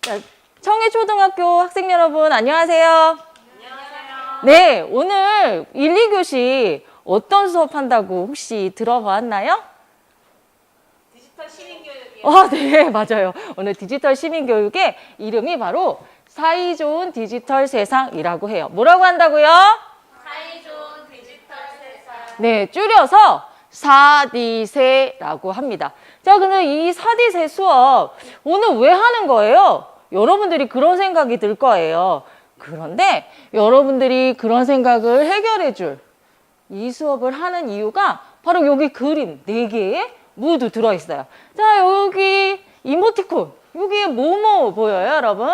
자, 청해초등학교 학생 여러분 안녕하세요. 안녕하세요. 네, 오늘 1, 2교시 어떤 수업 한다고 혹시 들어봤나요? 디지털 시민교육이요. 네, 맞아요. 오늘 디지털 시민교육의 이름이 바로 사이좋은 디지털 세상이라고 해요. 뭐라고 한다고요? 사이좋은 디지털 세상. 네, 줄여서 사디세라고 합니다. 자, 근데 이 사디세 수업 오늘 왜 하는 거예요? 여러분들이 그런 생각이 들 거예요. 그런데 여러분들이 그런 생각을 해결해 줄 이 수업을 하는 이유가 바로 여기 그림 4개에 모두 들어있어요. 자, 여기 이모티콘, 여기에 뭐뭐 보여요, 여러분?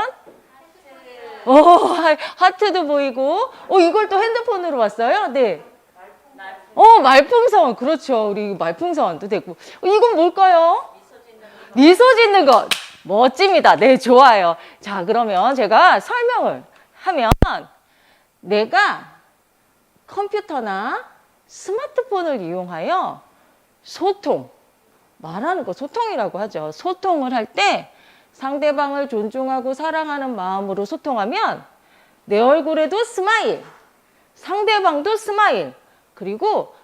하트도 보이고, 이걸 또 핸드폰으로 봤어요? 네. 말풍선. 그렇죠. 우리 말풍선도 되고. 이건 뭘까요? 미소 짓는 것. 멋집니다. 네, 좋아요. 자, 그러면 제가 설명을 하면 내가 컴퓨터나 스마트폰을 이용하여 말하는 거 소통이라고 하죠. 소통을 할 때 상대방을 존중하고 사랑하는 마음으로 소통하면 내 얼굴에도 스마일, 상대방도 스마일, 그리고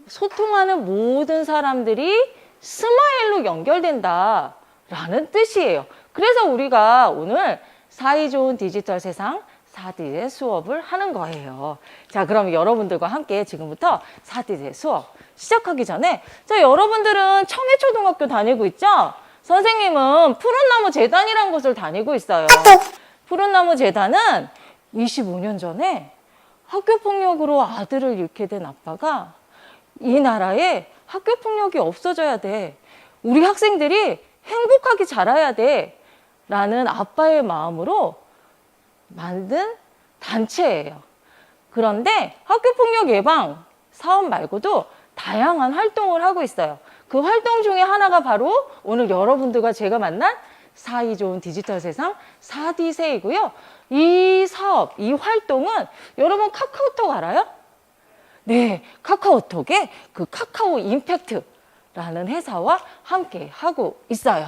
소통하는 모든 사람들이 스마일로 연결된다라는 뜻이에요. 그래서 우리가 오늘 사이좋은 디지털 세상 4D의 수업을 하는 거예요. 자, 그럼 여러분들과 함께 지금부터 4D의 수업 시작하기 전에 자, 여러분들은 청해초등학교 다니고 있죠? 선생님은 푸른나무 재단이라는 곳을 다니고 있어요. 푸른나무 재단은 25년 전에 학교폭력으로 아들을 잃게 된 아빠가 이 나라에 학교폭력이 없어져야 돼. 우리 학생들이 행복하게 자라야 돼. 라는 아빠의 마음으로 만든 단체예요. 그런데 학교폭력 예방 사업 말고도 다양한 활동을 하고 있어요. 그 활동 중에 하나가 바로 오늘 여러분들과 제가 만난 사이좋은 디지털 세상 4D세이고요. 이 사업, 이 활동은 여러분 카카오톡 알아요? 네, 카카오톡에 그 카카오 임팩트라는 회사와 함께 하고 있어요.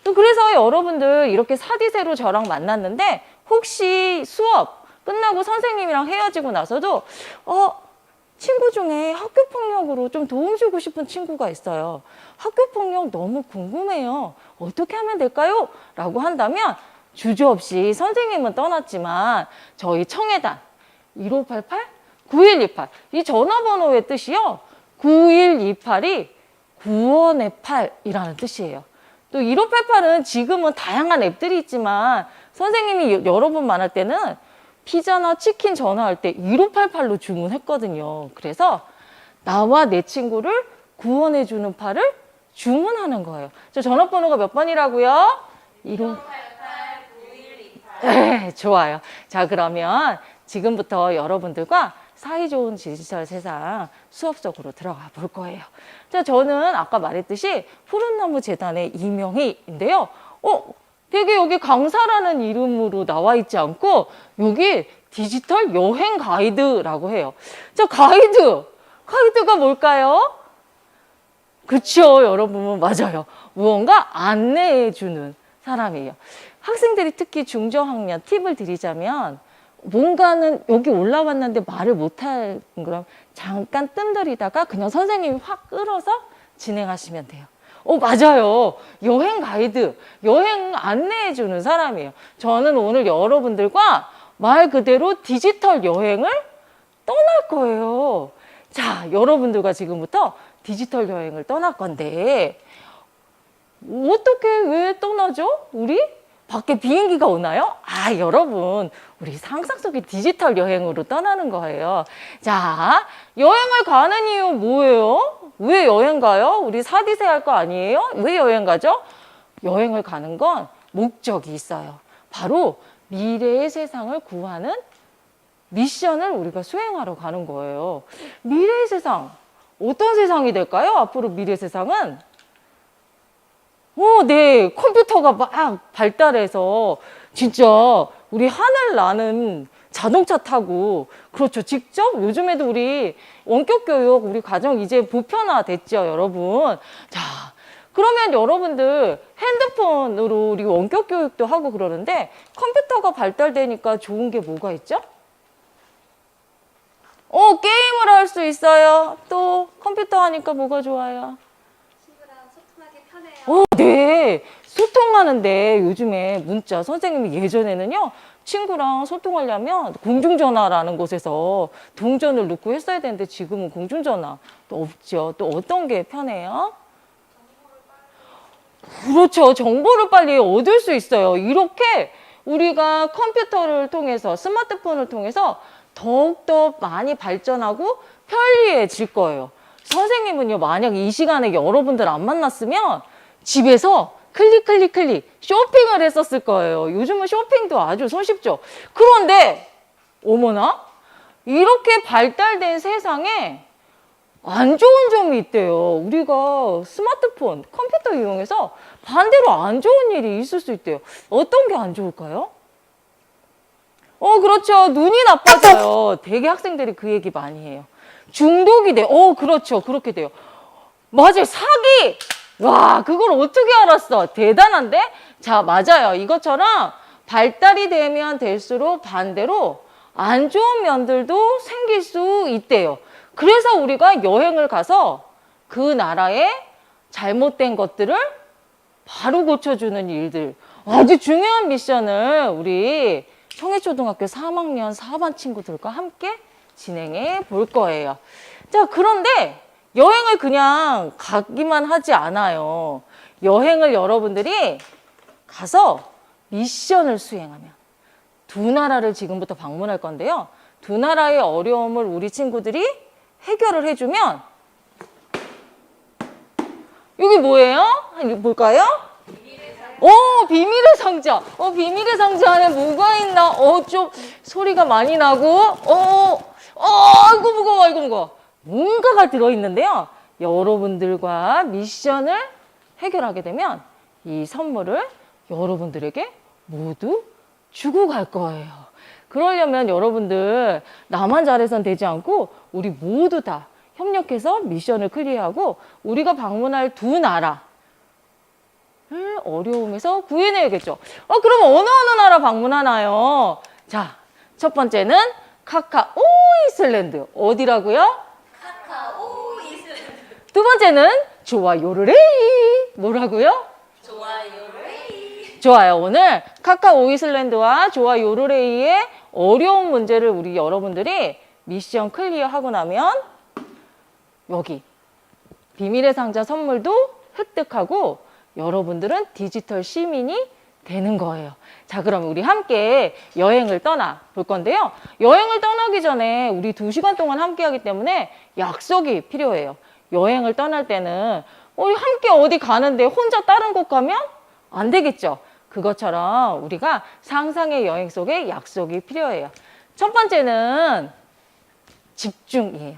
또 그래서 여러분들 이렇게 4D세로 저랑 만났는데 혹시 수업 끝나고 선생님이랑 헤어지고 나서도 친구 중에 학교폭력으로 좀 도움 주고 싶은 친구가 있어요. 학교폭력 너무 궁금해요. 어떻게 하면 될까요? 라고 한다면 주저없이 선생님은 떠났지만 저희 청해단 1588-9128 이 전화번호의 뜻이요. 9128이 구원의 8이라는 뜻이에요. 또 1588은 지금은 다양한 앱들이 있지만 선생님이 여러 번 만날 때는 피자나 치킨 전화할 때 1588로 주문했거든요. 그래서 나와 내 친구를 구원해주는 팔을 주문하는 거예요. 저 전화번호가 몇 번이라고요? 1588-9128. 네, 좋아요. 자, 그러면 지금부터 여러분들과 사이좋은 디지털 세상 수업 속으로 들어가 볼 거예요. 자, 저는 아까 말했듯이 푸른나무 재단의 이명희인데요. 되게 여기 강사라는 이름으로 나와 있지 않고 여기 디지털 여행 가이드라고 해요. 자, 가이드가 뭘까요? 그렇죠, 여러분. 맞아요. 무언가 안내해주는 사람이에요. 학생들이 특히 중저학년 팁을 드리자면 뭔가는 여기 올라왔는데 말을 못할 그럼 잠깐 뜸들이다가 그냥 선생님이 확 끌어서 진행하시면 돼요. 맞아요. 여행 가이드, 여행 안내해주는 사람이에요. 저는 오늘 여러분들과 말 그대로 디지털 여행을 떠날 거예요. 자, 여러분들과 지금부터 디지털 여행을 떠날 건데 어떻게 왜 떠나죠? 우리? 밖에 비행기가 오나요? 여러분, 우리 상상 속의 디지털 여행으로 떠나는 거예요. 자, 여행을 가는 이유 뭐예요? 왜 여행 가요? 우리 4D세 할 거 아니에요? 왜 여행 가죠? 여행을 가는 건 목적이 있어요. 바로 미래의 세상을 구하는 미션을 우리가 수행하러 가는 거예요. 미래의 세상, 어떤 세상이 될까요? 앞으로 미래 세상은? 네. 컴퓨터가 막 발달해서 진짜 우리 하늘 나는 자동차 타고 그렇죠. 직접 요즘에도 우리 원격 교육 우리 과정 이제 보편화 됐죠, 여러분. 자, 그러면 여러분들 핸드폰으로 우리 원격 교육도 하고 그러는데 컴퓨터가 발달되니까 좋은 게 뭐가 있죠? 게임을 할 수 있어요. 또 컴퓨터 하니까 뭐가 좋아요? 친구랑 소통하기 편해요. 네. 소통하는데 요즘에 문자 선생님이 예전에는요. 친구랑 소통하려면 공중전화라는 곳에서 동전을 넣고 했어야 되는데 지금은 공중전화 또 없죠. 또 어떤 게 편해요? 그렇죠. 정보를 빨리 얻을 수 있어요. 이렇게 우리가 컴퓨터를 통해서 스마트폰을 통해서 더욱더 많이 발전하고 편리해질 거예요. 선생님은요, 만약 이 시간에 여러분들 안 만났으면 집에서 클릭 쇼핑을 했었을 거예요. 요즘은 쇼핑도 아주 손쉽죠. 그런데 어머나 이렇게 발달된 세상에 안 좋은 점이 있대요. 우리가 스마트폰, 컴퓨터 이용해서 반대로 안 좋은 일이 있을 수 있대요. 어떤 게 안 좋을까요? 그렇죠. 눈이 나빠져요. 되게 학생들이 그 얘기 많이 해요. 중독이 돼. 그렇죠. 그렇게 돼요. 맞아요. 사기! 와, 그걸 어떻게 알았어? 대단한데? 자, 맞아요. 이것처럼 발달이 되면 될수록 반대로 안 좋은 면들도 생길 수 있대요. 그래서 우리가 여행을 가서 그 나라의 잘못된 것들을 바로 고쳐주는 일들. 아주 중요한 미션을 우리 청해초등학교 3학년 4반 친구들과 함께 진행해 볼 거예요. 자, 그런데 여행을 그냥 가기만 하지 않아요. 여행을 여러분들이 가서 미션을 수행하면 두 나라를 지금부터 방문할 건데요. 두 나라의 어려움을 우리 친구들이 해결을 해주면 여기 뭐예요? 볼까요? 비밀의 상자. 비밀의 상자 안에 뭐가 있나? 좀 소리가 많이 나고, 아이고 무거워, 아이고 무거워. 뭔가가 들어있는데요. 여러분들과 미션을 해결하게 되면 이 선물을 여러분들에게 모두 주고 갈 거예요. 그러려면 여러분들 나만 잘해선 되지 않고 우리 모두 다 협력해서 미션을 클리어하고 우리가 방문할 두 나라 어려움에서 구해내야겠죠. 그럼 어느 나라 방문하나요? 자, 첫 번째는 카카오 이슬랜드. 어디라고요? 카카오 이슬랜드. 두 번째는 좋아요르레이. 뭐라고요? 좋아요를. 좋아요. 오늘 카카오 이슬랜드와 좋아요르레이의 어려운 문제를 우리 여러분들이 미션 클리어하고 나면 여기 비밀의 상자 선물도 획득하고 여러분들은 디지털 시민이 되는 거예요. 자, 그럼 우리 함께 여행을 떠나 볼 건데요. 여행을 떠나기 전에 우리 2시간 동안 함께 하기 때문에 약속이 필요해요. 여행을 떠날 때는 우리 함께 어디 가는데 혼자 다른 곳 가면 안 되겠죠. 그것처럼 우리가 상상의 여행 속에 약속이 필요해요. 첫 번째는 집중이에요.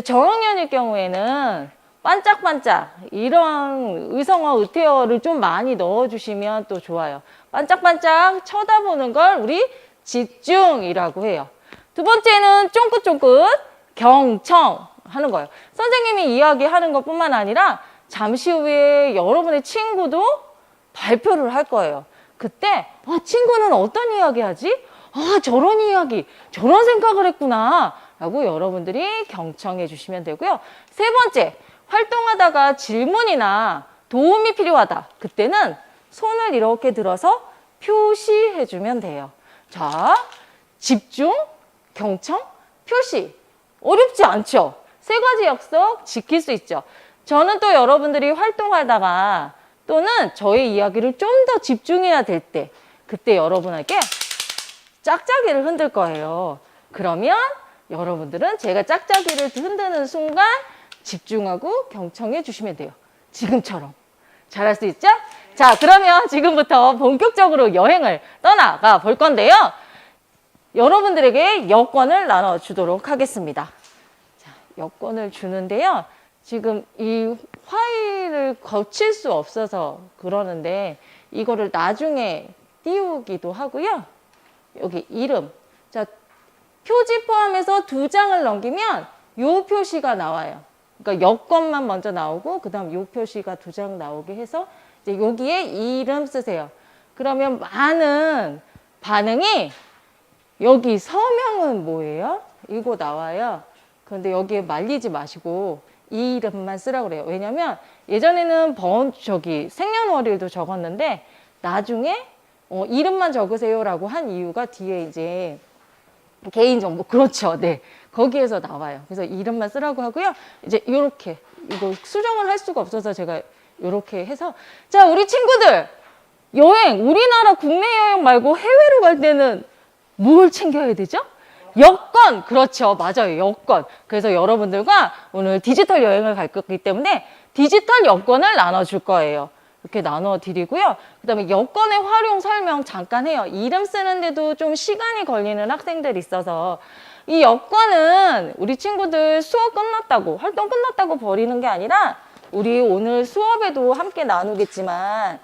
저학년일 경우에는 반짝반짝 이런 의성어, 의태어를 좀 많이 넣어주시면 또 좋아요. 반짝반짝 쳐다보는 걸 우리 집중이라고 해요. 두 번째는 쫑긋쫑긋 경청 하는 거예요. 선생님이 이야기하는 것뿐만 아니라 잠시 후에 여러분의 친구도 발표를 할 거예요. 그때 친구는 어떤 이야기 하지? 저런 이야기, 저런 생각을 했구나 라고 여러분들이 경청해 주시면 되고요. 세 번째, 활동하다가 질문이나 도움이 필요하다. 그때는 손을 이렇게 들어서 표시해 주면 돼요. 자, 집중, 경청, 표시. 어렵지 않죠? 세 가지 약속 지킬 수 있죠. 저는 또 여러분들이 활동하다가 또는 저의 이야기를 좀 더 집중해야 될 때, 그때 여러분에게 짝짝이를 흔들 거예요. 그러면 여러분들은 제가 짝짝이를 흔드는 순간 집중하고 경청해 주시면 돼요. 지금처럼. 잘할 수 있죠? 자, 그러면 지금부터 본격적으로 여행을 떠나가 볼 건데요. 여러분들에게 여권을 나눠주도록 하겠습니다. 자, 여권을 주는데요. 지금 이 파일을 거칠 수 없어서 그러는데 이거를 나중에 띄우기도 하고요. 여기 이름. 자, 표지 포함해서 2장을 넘기면 요 표시가 나와요. 그러니까 여권만 먼저 나오고 그다음 요 표시가 2장 나오게 해서 이제 여기에 이름 쓰세요. 그러면 많은 반응이 여기 서명은 뭐예요? 이거 나와요. 그런데 여기에 말리지 마시고 이 이름만 쓰라고 그래요. 왜냐면 예전에는 생년월일도 적었는데 나중에 이름만 적으세요라고 한 이유가 뒤에 이제 개인정보, 그렇죠. 네. 거기에서 나와요. 그래서 이름만 쓰라고 하고요. 이제 이렇게, 이거 수정을 할 수가 없어서 제가 이렇게 해서, 자, 우리 친구들, 여행, 우리나라 국내 여행 말고 해외로 갈 때는 뭘 챙겨야 되죠? 여권! 그렇죠. 맞아요. 여권. 그래서 여러분들과 오늘 디지털 여행을 갈 거기 때문에 디지털 여권을 나눠줄 거예요. 이렇게 나눠 드리고요. 그 다음에 여권의 활용 설명 잠깐 해요. 이름 쓰는데도 좀 시간이 걸리는 학생들이 있어서 이 여권은 우리 친구들 수업 끝났다고, 활동 끝났다고 버리는 게 아니라 우리 오늘 수업에도 함께 나누겠지만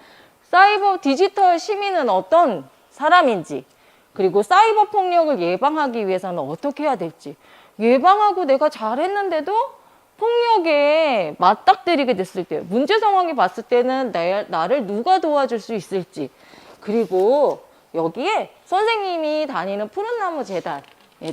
사이버 디지털 시민은 어떤 사람인지, 그리고 사이버 폭력을 예방하기 위해서는 어떻게 해야 될지, 예방하고 내가 잘했는데도 폭력에 맞닥뜨리게 됐을 때, 문제 상황이 봤을 때는 나를 누가 도와줄 수 있을지, 그리고 여기에 선생님이 다니는 푸른나무 재단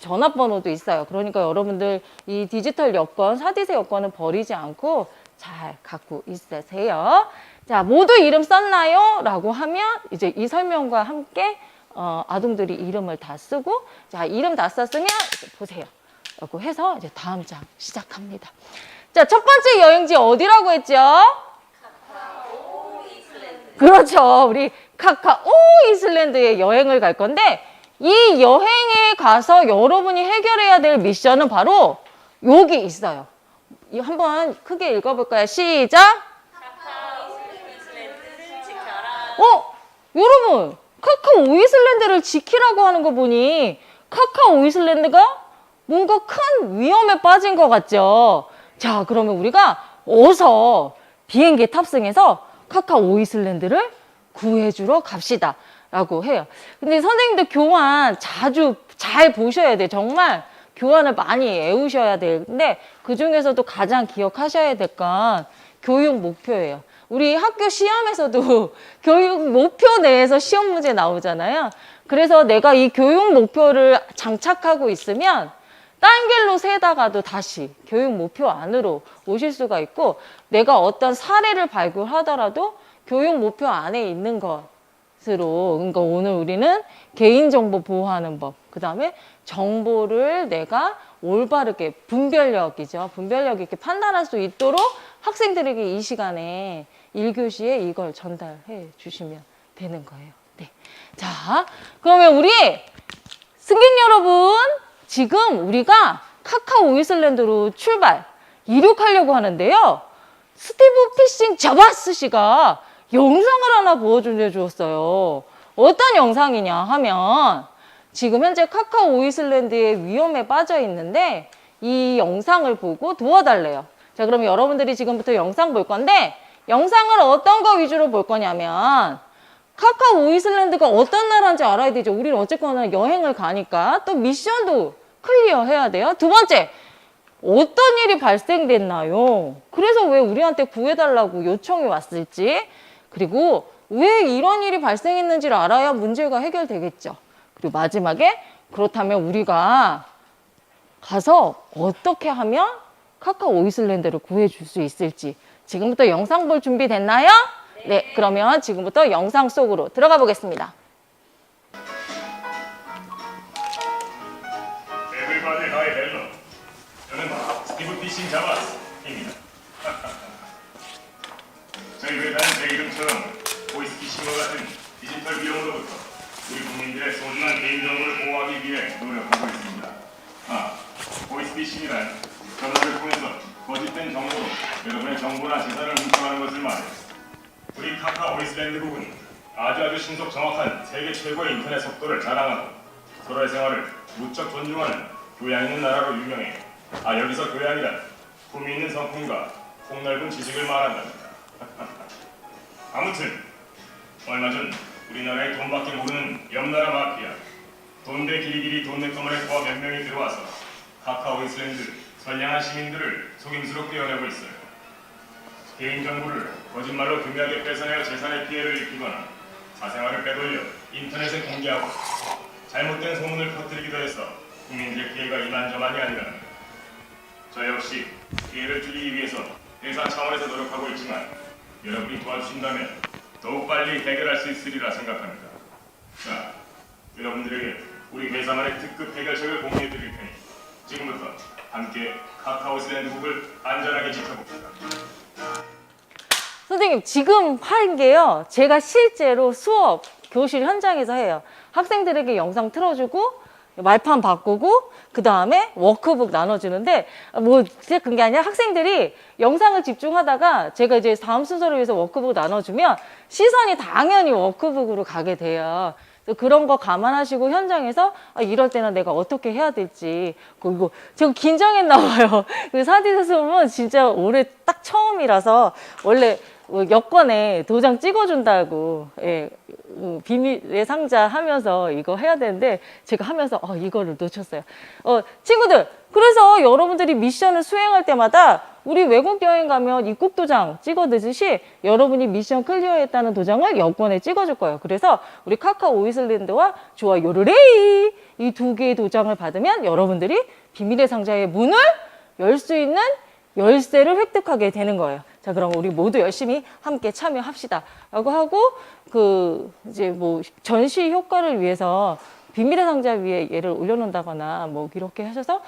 전화번호도 있어요. 그러니까 여러분들 이 디지털 여권, 사디세 여권은 버리지 않고 잘 갖고 있으세요. 자, 모두 이름 썼나요? 라고 하면 이제 이 설명과 함께 아동들이 이름을 다 쓰고, 자, 이름 다 썼으면 이제 보세요. 라고 해서 이제 다음 장 시작합니다. 자, 첫 번째 여행지 어디라고 했죠? 카카오 이슬란드. 그렇죠. 우리 카카오 이슬란드에 여행을 갈 건데, 이 여행에 가서 여러분이 해결해야 될 미션은 바로 여기 있어요. 이 한번 크게 읽어볼까요? 시작! 카카오 이슬란드를 지켜라. 여러분, 카카오 이슬란드를 지키라고 하는 거 보니 카카오 이슬란드가 뭔가 큰 위험에 빠진 것 같죠? 자, 그러면 우리가 어서 비행기에 탑승해서 카카오 이슬란드를 구해주러 갑시다. 라고 해요. 근데 선생님들 교환 자주 잘 보셔야 돼요. 정말 교환을 많이 외우셔야 되는데 그 중에서도 가장 기억하셔야 될 건 교육 목표예요. 우리 학교 시험에서도 교육 목표 내에서 시험 문제 나오잖아요. 그래서 내가 이 교육 목표를 장착하고 있으면 딴 길로 새다가도 다시 교육 목표 안으로 오실 수가 있고, 내가 어떤 사례를 발굴하더라도 교육 목표 안에 있는 것으로, 그러니까 오늘 우리는 개인정보 보호하는 법, 그 다음에 정보를 내가 올바르게 분별력 있게 판단할 수 있도록 학생들에게 이 시간에 1교시에 이걸 전달해 주시면 되는 거예요. 네. 자, 그러면 우리 승객 여러분, 지금 우리가 카카오 이슬란드로 이륙하려고 하는데요. 스티브 피싱 자바스 씨가 영상을 하나 보여주었어요. 어떤 영상이냐 하면 지금 현재 카카오 이슬란드의 위험에 빠져 있는데 이 영상을 보고 도와달래요. 자, 그럼 여러분들이 지금부터 영상 볼 건데 영상을 어떤 거 위주로 볼 거냐면 카카오 이슬란드가 어떤 나라인지 알아야 되죠. 우리는 어쨌거나 여행을 가니까 또 미션도 클리어 해야 돼요. 두 번째, 어떤 일이 발생됐나요? 그래서 왜 우리한테 구해달라고 요청이 왔을지, 그리고 왜 이런 일이 발생했는지를 알아야 문제가 해결되겠죠. 그리고 마지막에 그렇다면 우리가 가서 어떻게 하면 카카오 이슬란드를 구해줄 수 있을지, 지금부터 영상 볼 준비 됐나요? 네, 그러면 지금부터 영상 속으로 들어가 보겠습니다. Everybody hi, hello. 저는 스티브 피싱 자바스입니다. 저희 회사는 제 이름처럼 보이스피싱과 같은 디지털 위험으로부터 우리 국민들의 소중한 개인정보를 보호하기 위해 노력하고 있습니다. 보이스피싱이란 전화를 통해서 거짓된 정보로 여러분의 정보나 재산을 훔쳐가는 것을 말해요. 우리 카카오 이슬란드국은 아주 신속 정확한 세계 최고의 인터넷 속도를 자랑하고 서로의 생활을 무척 존중하는 교양 있는 나라로 유명해요. 여기서 교양이란 품위 있는 성품과 폭넓은 지식을 말한답니다. 아무튼 얼마 전 우리나라의 돈밖에 모르는 옆나라 마피아 돈대 길이길이 돈넷컴을 포함 몇 명이 들어와서 카카오 이슬란드 선량한 시민들을 속임수로 끌어내고 있어요. 개인정보를 거짓말로 교묘하게 뺏어내어 재산의 피해를 입히거나 사생활을 빼돌려 인터넷에 공개하고 잘못된 소문을 퍼뜨리기도 해서 국민들의 피해가 이만저만이 아니라는 저 역시 피해를 줄이기 위해서 회사 차원에서 노력하고 있지만 여러분이 도와주신다면 더욱 빨리 해결할 수 있으리라 생각합니다. 자, 여러분들에게 우리 회사만의 특급 해결책을 공유해 드릴 테니 지금부터 함께 카카오슬랜드국을 안전하게 지켜봅시다. 선생님, 지금 한 게요, 제가 실제로 수업, 교실 현장에서 해요. 학생들에게 영상 틀어주고, 말판 바꾸고, 그 다음에 워크북 나눠주는데, 뭐, 진짜 그게 아니라 학생들이 영상을 집중하다가 제가 이제 다음 순서를 위해서 워크북 나눠주면 시선이 당연히 워크북으로 가게 돼요. 그런 거 감안하시고 현장에서 이럴 때는 내가 어떻게 해야 될지 그리고 지금 긴장했나 봐요. 그 사디스 수업은 진짜 올해 딱 처음이라서 원래 여권에 도장 찍어준다고 비밀의 상자 하면서 이거 해야 되는데 제가 하면서 이거를 놓쳤어요. 친구들, 그래서 여러분들이 미션을 수행할 때마다 우리 외국 여행 가면 입국 도장 찍어두듯이 여러분이 미션 클리어했다는 도장을 여권에 찍어줄 거예요. 그래서 우리 카카오 오이슬랜드와 좋아 요르레이 이 두 개의 도장을 받으면 여러분들이 비밀의 상자의 문을 열 수 있는 열쇠를 획득하게 되는 거예요. 자, 그럼 우리 모두 열심히 함께 참여합시다. 라고 하고, 이제 뭐, 전시 효과를 위해서 비밀의 상자 위에 얘를 올려놓는다거나 뭐, 이렇게 하셔서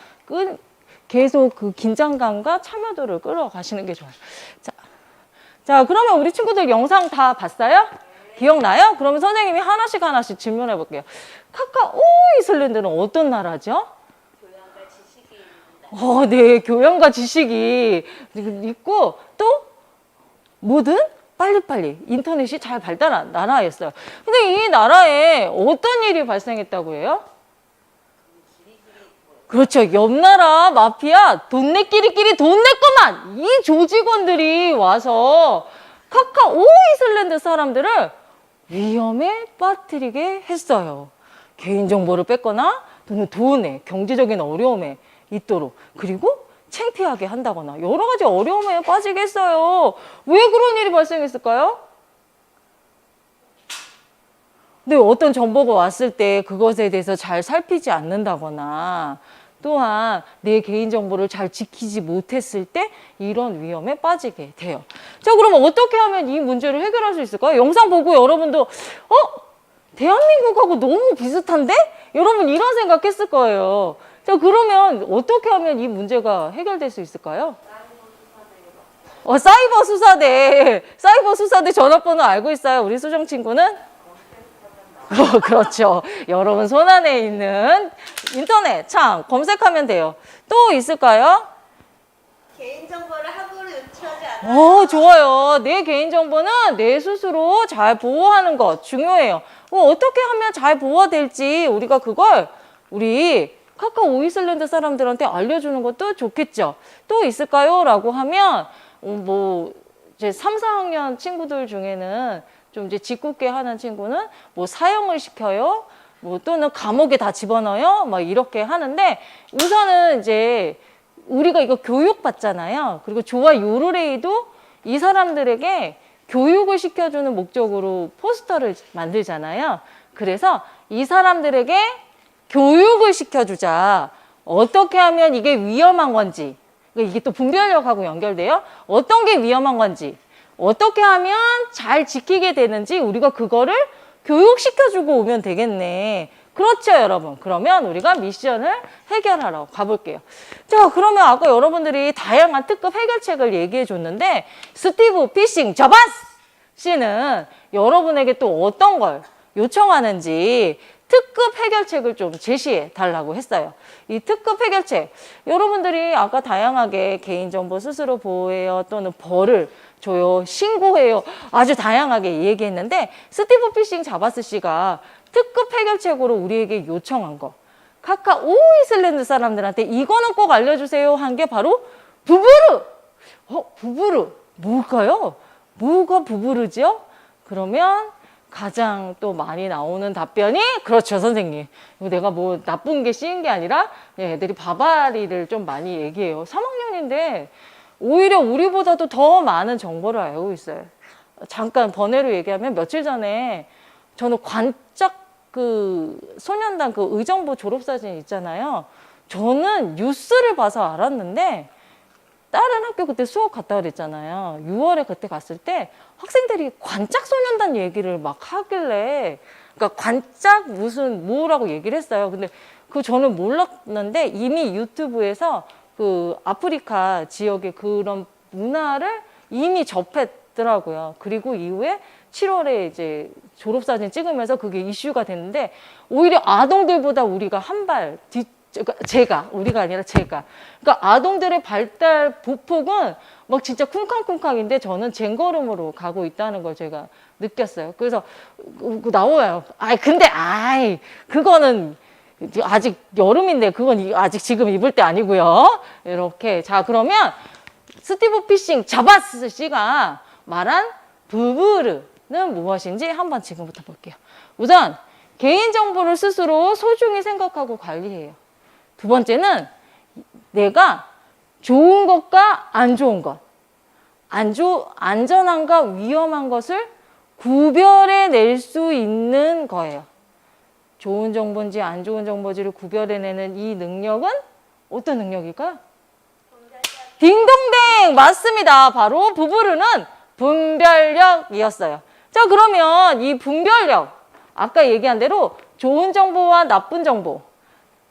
계속 그 긴장감과 참여도를 끌어가시는 게 좋아요. 자, 그러면 우리 친구들 영상 다 봤어요? 기억나요? 그러면 선생님이 하나씩 질문해 볼게요. 카카오 아이슬란드는 어떤 나라죠? 교양과 지식이 있는 네, 교양과 지식이 있고, 또, 뭐든 빨리빨리 인터넷이 잘 발달한 나라였어요. 근데 이 나라에 어떤 일이 발생했다고 해요? 그렇죠. 옆 나라 마피아 돈 내끼리끼리 돈 냈구만! 이 조직원들이 와서 카카오 아이슬란드 사람들을 위험에 빠뜨리게 했어요. 개인정보를 뺏거나 또는 돈에, 경제적인 어려움에 있도록. 그리고 창피하게 한다거나 여러 가지 어려움에 빠지게 했어요. 왜 그런 일이 발생했을까요? 근데 어떤 정보가 왔을 때 그것에 대해서 잘 살피지 않는다거나 또한 내 개인정보를 잘 지키지 못했을 때 이런 위험에 빠지게 돼요. 자, 그럼 어떻게 하면 이 문제를 해결할 수 있을까요? 영상 보고 여러분도 대한민국하고 너무 비슷한데? 여러분 이런 생각했을 거예요. 자, 그러면 어떻게 하면 이 문제가 해결될 수 있을까요? 사이버 수사대 전화번호 알고 있어요? 우리 수정 친구는? 그렇죠. 여러분 손안에 있는 인터넷 창 검색하면 돼요. 또 있을까요? 개인정보를 함부로 유출하지 않아요. 좋아요. 내 개인정보는 내 스스로 잘 보호하는 것 중요해요. 어떻게 하면 잘 보호가 될지 우리가 그걸 우리 카카오 아이슬란드 사람들한테 알려주는 것도 좋겠죠. 또 있을까요? 라고 하면 뭐 이제 3, 4학년 친구들 중에는 좀 이제 짓궂게 하는 친구는 뭐 사형을 시켜요. 뭐 또는 감옥에 다 집어넣어요. 막 이렇게 하는데 우선은 이제 우리가 이거 교육 받잖아요. 그리고 좋아 요르레이도 이 사람들에게 교육을 시켜주는 목적으로 포스터를 만들잖아요. 그래서 이 사람들에게 교육을 시켜주자. 어떻게 하면 이게 위험한 건지. 이게 또 분별력하고 연결돼요. 어떤 게 위험한 건지. 어떻게 하면 잘 지키게 되는지 우리가 그거를 교육시켜주고 오면 되겠네. 그렇죠, 여러분. 그러면 우리가 미션을 해결하러 가볼게요. 자, 그러면 아까 여러분들이 다양한 특급 해결책을 얘기해 줬는데 스티브 피싱 저바스 씨는 여러분에게 또 어떤 걸 요청하는지 특급 해결책을 좀 제시해 달라고 했어요. 이 특급 해결책, 여러분들이 아까 다양하게 개인정보 스스로 보호해요 또는 벌을 줘요, 신고해요, 아주 다양하게 얘기했는데 스티브 피싱 자바스 씨가 특급 해결책으로 우리에게 요청한 거, 카카오 아이슬란드 사람들한테 이거는 꼭 알려주세요 한 게 바로 부부르. 부부르 뭘까요? 뭐가 부부르죠? 그러면 가장 또 많이 나오는 답변이 그렇죠, 선생님. 이거 내가 뭐 나쁜 게 씌인 게 아니라 애들이 바바리를 좀 많이 얘기해요. 3학년인데 오히려 우리보다도 더 많은 정보를 알고 있어요. 잠깐 번외로 얘기하면 며칠 전에 저는 관짝 그 소년단 그 의정부 졸업사진 있잖아요. 저는 뉴스를 봐서 알았는데 다른 학교 그때 수업 갔다 그랬잖아요. 6월에 그때 갔을 때 학생들이 관짝소년단 얘기를 막 하길래, 그러니까 관짝 무슨 뭐라고 얘기를 했어요. 근데 그 저는 몰랐는데 이미 유튜브에서 그 아프리카 지역의 그런 문화를 이미 접했더라고요. 그리고 이후에 7월에 이제 졸업사진 찍으면서 그게 이슈가 됐는데 오히려 아동들보다 우리가 한 발 뒤, 그러니까 우리가 아니라 제가. 그러니까 아동들의 발달 보폭은 막 진짜 쿵쾅쿵쾅인데 저는 쟁걸음으로 가고 있다는 걸 제가 느꼈어요. 그래서 나와요. 그거는 아직 여름인데 그건 아직 지금 입을 때 아니고요. 이렇게. 자, 그러면 스티브 피싱 자바스 씨가 말한 부부르는 무엇인지 한번 지금부터 볼게요. 우선 개인정보를 스스로 소중히 생각하고 관리해요. 두 번째는 내가 좋은 것과 안 좋은 것, 안전한가 위험한 것을 구별해낼 수 있는 거예요. 좋은 정보인지 안 좋은 정보인지를 구별해내는 이 능력은 어떤 능력일까요? 딩동댕! 맞습니다. 바로 부부르는 분별력이었어요. 자, 그러면 이 분별력, 아까 얘기한 대로 좋은 정보와 나쁜 정보,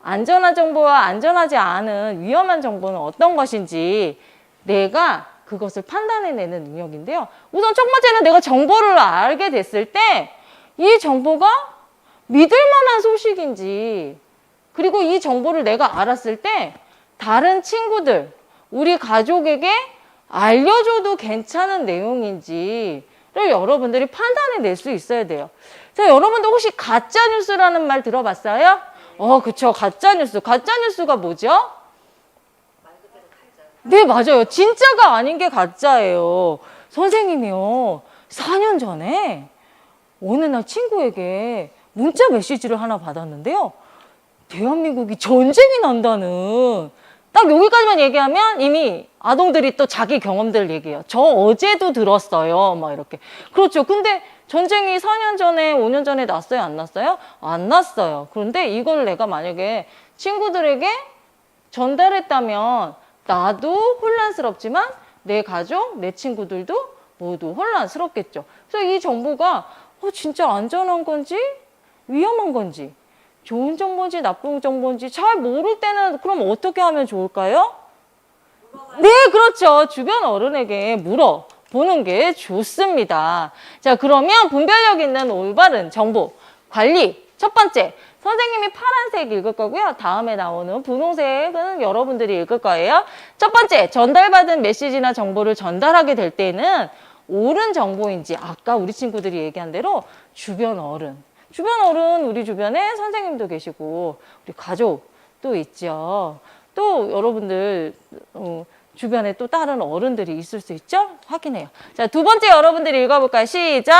안전한 정보와 안전하지 않은 위험한 정보는 어떤 것인지 내가 그것을 판단해내는 능력인데요. 우선 첫 번째는 내가 정보를 알게 됐을 때 이 정보가 믿을 만한 소식인지, 그리고 이 정보를 내가 알았을 때 다른 친구들, 우리 가족에게 알려줘도 괜찮은 내용인지를 여러분들이 판단해낼 수 있어야 돼요. 자, 여러분들 혹시 가짜뉴스라는 말 들어봤어요? 그쵸. 가짜뉴스. 가짜뉴스가 뭐죠? 말 그대로 가짜. 네, 맞아요. 진짜가 아닌 게 가짜예요. 선생님이요. 4년 전에 어느 날 친구에게 문자 메시지를 하나 받았는데요. 대한민국이 전쟁이 난다는, 딱 여기까지만 얘기하면 이미 아동들이 또 자기 경험들을 얘기해요. 저 어제도 들었어요. 막 이렇게. 그렇죠. 근데 전쟁이 4년 전에, 5년 전에 났어요? 안 났어요? 안 났어요. 그런데 이걸 내가 만약에 친구들에게 전달했다면 나도 혼란스럽지만 내 가족, 내 친구들도 모두 혼란스럽겠죠. 그래서 이 정보가 진짜 안전한 건지 위험한 건지, 좋은 정보인지 나쁜 정보인지 잘 모를 때는 그럼 어떻게 하면 좋을까요? 네, 그렇죠. 주변 어른에게 물어보는 게 좋습니다. 자, 그러면 분별력 있는 올바른 정보 관리. 첫 번째, 선생님이 파란색 읽을 거고요. 다음에 나오는 분홍색은 여러분들이 읽을 거예요. 첫 번째, 전달받은 메시지나 정보를 전달하게 될 때는 옳은 정보인지, 아까 우리 친구들이 얘기한 대로 주변 어른, 우리 주변에 선생님도 계시고 우리 가족도 있죠. 또 여러분들 주변에 또 다른 어른들이 있을 수 있죠? 확인해요. 자, 두 번째 여러분들이 읽어볼까요? 시작!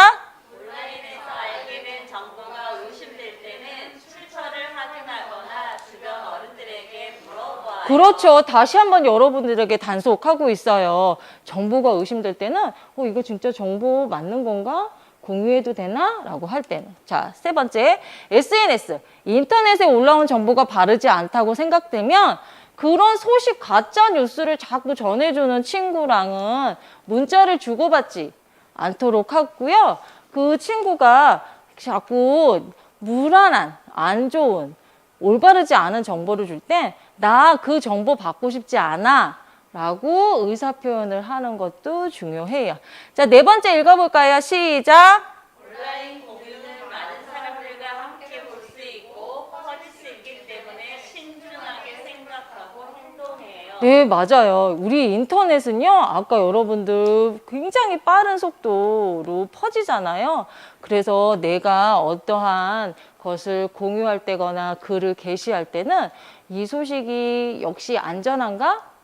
온라인에서 알게 된 정보가 의심될 때는 출처를 확인하거나 주변 어른들에게 물어봐요. 그렇죠. 다시 한번 여러분들에게 단속하고 있어요. 정보가 의심될 때는 이거 진짜 정보 맞는 건가? 공유해도 되나? 라고 할 때는. 자, 세 번째, SNS. 인터넷에 올라온 정보가 바르지 않다고 생각되면 그런 소식 가짜 뉴스를 자꾸 전해주는 친구랑은 문자를 주고받지 않도록 하고요. 그 친구가 자꾸 불안한, 안 좋은, 올바르지 않은 정보를 줄 때 나 그 정보 받고 싶지 않아 라고 의사표현을 하는 것도 중요해요. 자, 네 번째 읽어볼까요? 시작! 온라인 공유는 많은 사람들과 함께 볼 수 있고 퍼질 수 있기 때문에 신중하게 생각하고 행동해요. 네, 맞아요. 우리 인터넷은요, 아까 여러분들 굉장히 빠른 속도로 퍼지잖아요. 그래서 내가 어떠한 것을 공유할 때거나 글을 게시할 때는 이 소식이 역시 안전한가?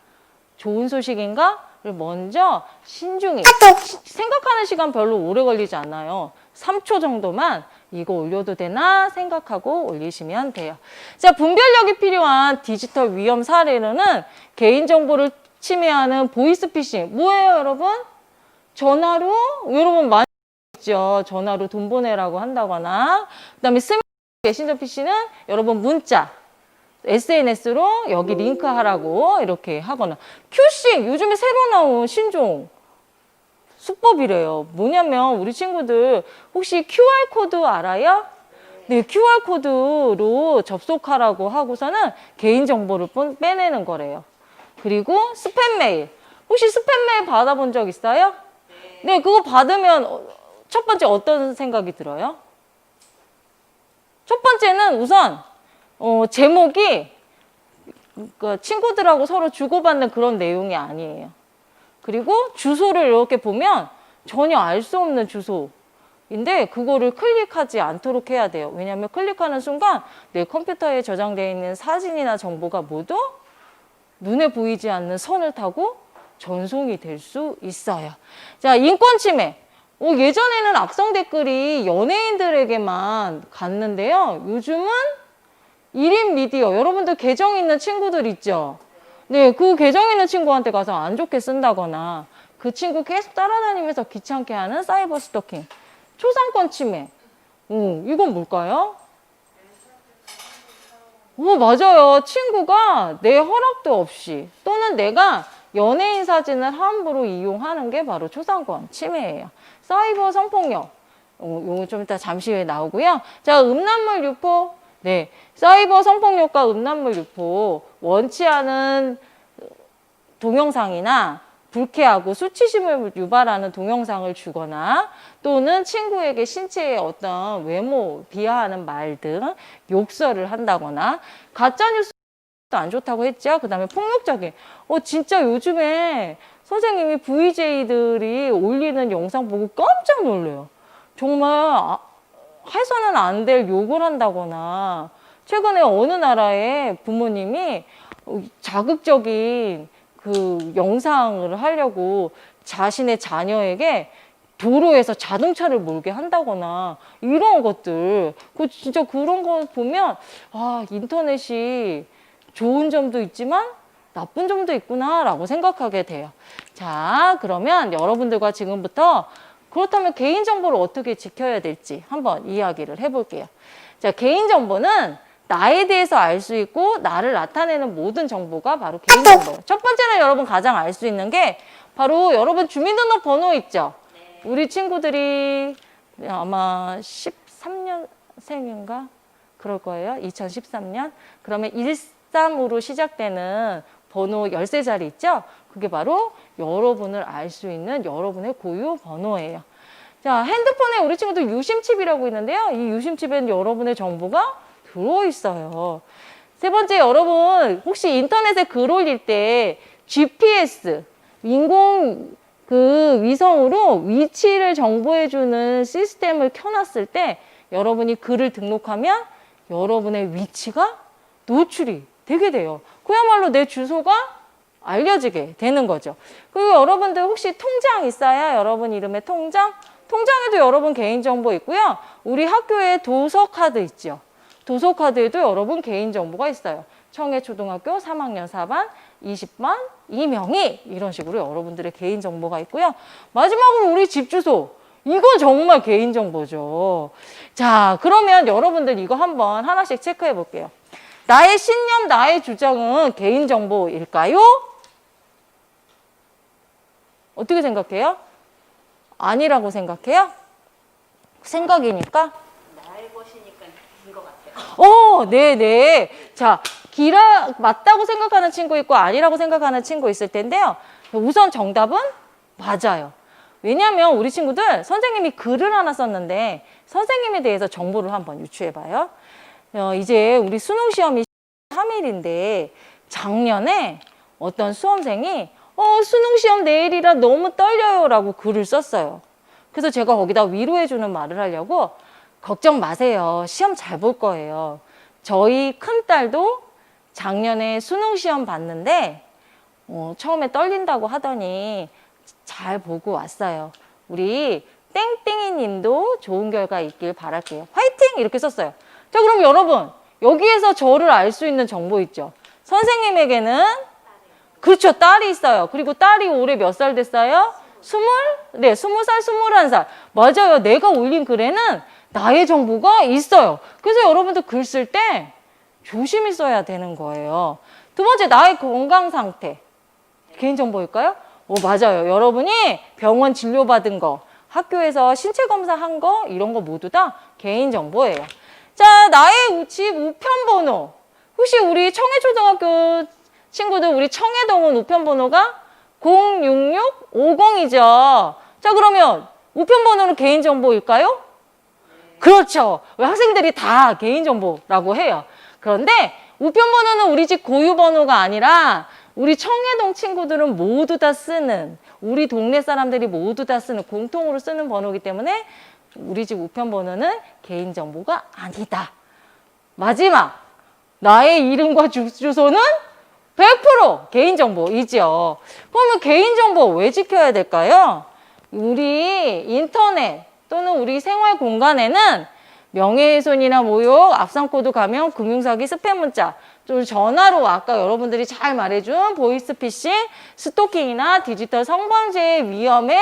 좋은 소식인가를 먼저 신중히 생각하는 시간 별로 오래 걸리지 않아요. 3초 정도만 이거 올려도 되나 생각하고 올리시면 돼요. 자, 분별력이 필요한 디지털 위험 사례로는 개인정보를 침해하는 보이스피싱. 뭐예요, 여러분? 전화로 여러분 많이 있죠. 전화로 돈 보내라고 한다거나, 그다음에 메신저 피싱은 여러분 문자, SNS로 여기 링크하라고 이렇게 하거나, 큐싱 요즘에 새로 나온 신종 수법이래요. 뭐냐면 우리 친구들 혹시 QR코드 알아요? 네, QR코드로 접속하라고 하고서는 개인정보를 빼내는 거래요. 그리고 스팸 메일. 혹시 스팸 메일 받아본 적 있어요? 네, 그거 받으면 첫 번째 어떤 생각이 들어요? 첫 번째는 우선 제목이 그 친구들하고 서로 주고받는 그런 내용이 아니에요. 그리고 주소를 이렇게 보면 전혀 알 수 없는 주소인데 그거를 클릭하지 않도록 해야 돼요. 왜냐하면 클릭하는 순간 내 컴퓨터에 저장되어 있는 사진이나 정보가 모두 눈에 보이지 않는 선을 타고 전송이 될 수 있어요. 자, 인권 침해. 예전에는 악성 댓글이 연예인들에게만 갔는데요. 요즘은 1인 미디어, 여러분들 계정 있는 친구들 있죠? 네, 그 계정 있는 친구한테 가서 안 좋게 쓴다거나 그 친구 계속 따라다니면서 귀찮게 하는 사이버 스토킹. 초상권 침해. 이건 뭘까요? 맞아요. 친구가 내 허락도 없이 또는 내가 연예인 사진을 함부로 이용하는 게 바로 초상권 침해예요. 사이버 성폭력. 요거 좀 이따 잠시 후에 나오고요. 자, 음란물 유포. 네. 사이버 성폭력과 음란물 유포. 원치 않은 동영상이나 불쾌하고 수치심을 유발하는 동영상을 주거나 또는 친구에게 신체의 어떤 외모 비하하는 말 등 욕설을 한다거나 가짜뉴스 안 좋다고 했죠. 그 다음에 폭력적인. 진짜 요즘에 선생님이 VJ들이 올리는 영상 보고 깜짝 놀래요. 정말 해서는 안 될 욕을 한다거나 최근에 어느 나라의 부모님이 자극적인 그 영상을 하려고 자신의 자녀에게 도로에서 자동차를 몰게 한다거나 이런 것들. 진짜 그런 거 보면 인터넷이 좋은 점도 있지만 나쁜 점도 있구나라고 생각하게 돼요. 자, 그러면 여러분들과 지금부터 그렇다면 개인정보를 어떻게 지켜야 될지 한번 이야기를 해볼게요. 자, 개인정보는 나에 대해서 알 수 있고 나를 나타내는 모든 정보가 바로 개인정보예요. 첫 번째는 여러분 가장 알 수 있는 게 바로 여러분 주민등록번호 있죠? 네. 우리 친구들이 아마 13년생인가? 그럴 거예요. 2013년. 그러면 13으로 시작되는 번호 13자리 있죠? 그게 바로 여러분을 알 수 있는 여러분의 고유 번호예요. 자, 핸드폰에 우리 친구들 유심칩이라고 있는데요. 이 유심칩에는 여러분의 정보가 들어있어요. 세 번째, 여러분 혹시 인터넷에 글 올릴 때 GPS, 인공 위성으로 위치를 정보해주는 시스템을 켜놨을 때 여러분이 글을 등록하면 여러분의 위치가 노출이 되게 돼요. 그야말로 내 주소가 알려지게 되는 거죠. 그리고 여러분들 혹시 통장 있어요? 여러분 이름의 통장? 통장에도 여러분 개인정보 있고요. 우리 학교에 도서카드 있죠. 도서카드에도 여러분 개인정보가 있어요. 청해초등학교 3학년 4반 20반 이명희 이런 식으로 여러분들의 개인정보가 있고요. 마지막으로 우리 집 주소. 이건 정말 개인정보죠. 자, 그러면 여러분들 이거 한번 하나씩 체크해 볼게요. 나의 신념, 나의 주장은 개인정보일까요? 어떻게 생각해요? 아니라고 생각해요? 생각이니까? 나의 것이니까 긴 것 같아요. 네네. 자, 맞다고 생각하는 친구 있고 아니라고 생각하는 친구 있을 텐데요. 우선 정답은 맞아요. 왜냐하면 우리 친구들 선생님이 글을 하나 썼는데 선생님에 대해서 정보를 한번 유추해봐요. 이제 우리 수능 시험이 3일인데 작년에 어떤 수험생이 수능 시험 내일이라 너무 떨려요 라고 글을 썼어요. 그래서 제가 거기다 위로해주는 말을 하려고 걱정 마세요. 시험 잘 볼 거예요. 저희 큰딸도 작년에 수능 시험 봤는데 처음에 떨린다고 하더니 잘 보고 왔어요. 우리 땡땡이 님도 좋은 결과 있길 바랄게요. 화이팅! 이렇게 썼어요. 자, 그럼 여러분, 여기에서 저를 알 수 있는 정보 있죠? 선생님에게는, 그렇죠, 딸이 있어요. 그리고 딸이 올해 몇 살 됐어요? 20살, 21살. 맞아요. 내가 올린 글에는 나의 정보가 있어요. 그래서 여러분들 글 쓸 때 조심히 써야 되는 거예요. 두 번째, 나의 건강 상태. 개인정보일까요? 맞아요. 여러분이 병원 진료받은 거, 학교에서 신체 검사한 거, 이런 거 모두 다 개인정보예요. 자, 나의 집 우편번호. 혹시 우리 청해초등학교 친구들, 우리 청해동은 우편번호가 06650이죠. 자, 그러면 우편번호는 개인정보일까요? 그렇죠. 학생들이 다 개인정보라고 해요. 그런데 우편번호는 우리 집 고유번호가 아니라 우리 청해동 친구들은 모두 다 쓰는, 우리 동네 사람들이 모두 다 쓰는, 공통으로 쓰는 번호이기 때문에 우리 집 우편번호는 개인정보가 아니다. 마지막, 나의 이름과 주소는 100% 개인정보이죠. 그러면 개인정보 왜 지켜야 될까요? 우리 인터넷 또는 우리 생활 공간에는 명예훼손이나 모욕, 앞상코드 가면 금융사기, 스팸 문자, 또 전화로 아까 여러분들이 잘 말해준 보이스피싱, 스토킹이나 디지털 성범죄의 위험에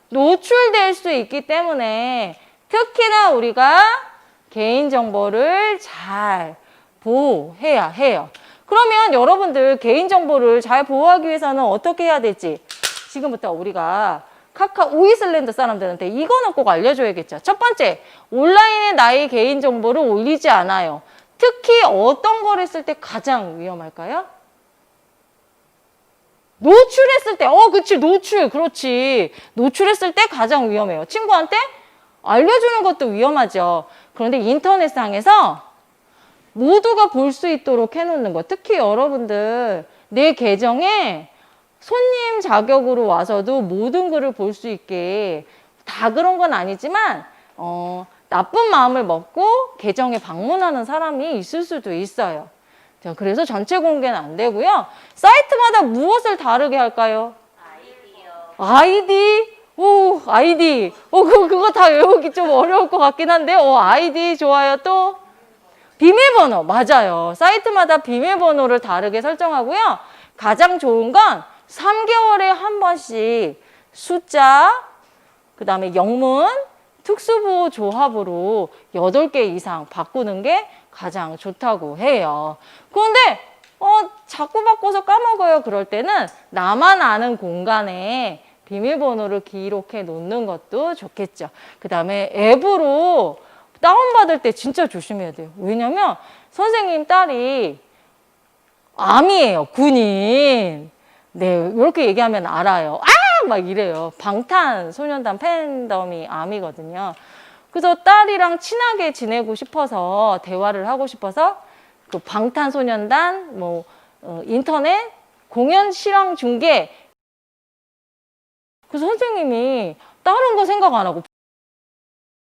노출될 수 있기 때문에 특히나 우리가 개인정보를 잘 보호해야 해요. 그러면 여러분들 개인정보를 잘 보호하기 위해서는 어떻게 해야 될지 지금부터 우리가 카카오 오이슬랜드 사람들한테 이거는 꼭 알려줘야겠죠. 첫 번째, 온라인에 나의 개인정보를 올리지 않아요. 특히 어떤 걸 했을 때 가장 위험할까요? 노출했을 때, 그치, 그렇지. 노출했을 때 가장 위험해요. 친구한테 알려주는 것도 위험하죠. 그런데 인터넷상에서 모두가 볼 수 있도록 해놓는 거. 특히 여러분들, 내 계정에 손님 자격으로 와서도 모든 글을 볼 수 있게, 다 그런 건 아니지만 나쁜 마음을 먹고 계정에 방문하는 사람이 있을 수도 있어요. 자, 그래서 전체 공개는 안 되고요. 사이트마다 무엇을 다르게 할까요? 아이디? 아이디. 그거 다 외우기 좀 어려울 것 같긴 한데, 아이디 좋아요. 또 비밀번호. 맞아요. 사이트마다 비밀번호를 다르게 설정하고요. 가장 좋은 건 3개월에 한 번씩 숫자, 그 다음에 영문, 특수보호 조합으로 8개 이상 바꾸는 게 가장 좋다고 해요. 그런데 자꾸 바꿔서 까먹어요. 그럴 때는 나만 아는 공간에 비밀번호를 기록해 놓는 것도 좋겠죠. 그 다음에 앱으로 다운받을 때 진짜 조심해야 돼요. 왜냐면 선생님 딸이 아미예요. 군인. 네, 이렇게 얘기하면 알아요. 막 이래요. 방탄소년단 팬덤이 아미거든요. 그래서 딸이랑 친하게 지내고 싶어서, 대화를 하고 싶어서 그 방탄소년단 인터넷 공연 실황 중계, 그래서 선생님이 다른 거 생각 안 하고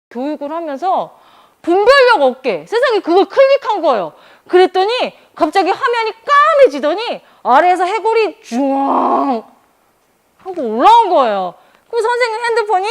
교육을 하면서 분별력 없게 세상에 그걸 클릭한 거예요. 그랬더니 갑자기 화면이 까매지더니 아래에서 해골이 쭈앙 하고 올라온 거예요. 그 선생님 핸드폰이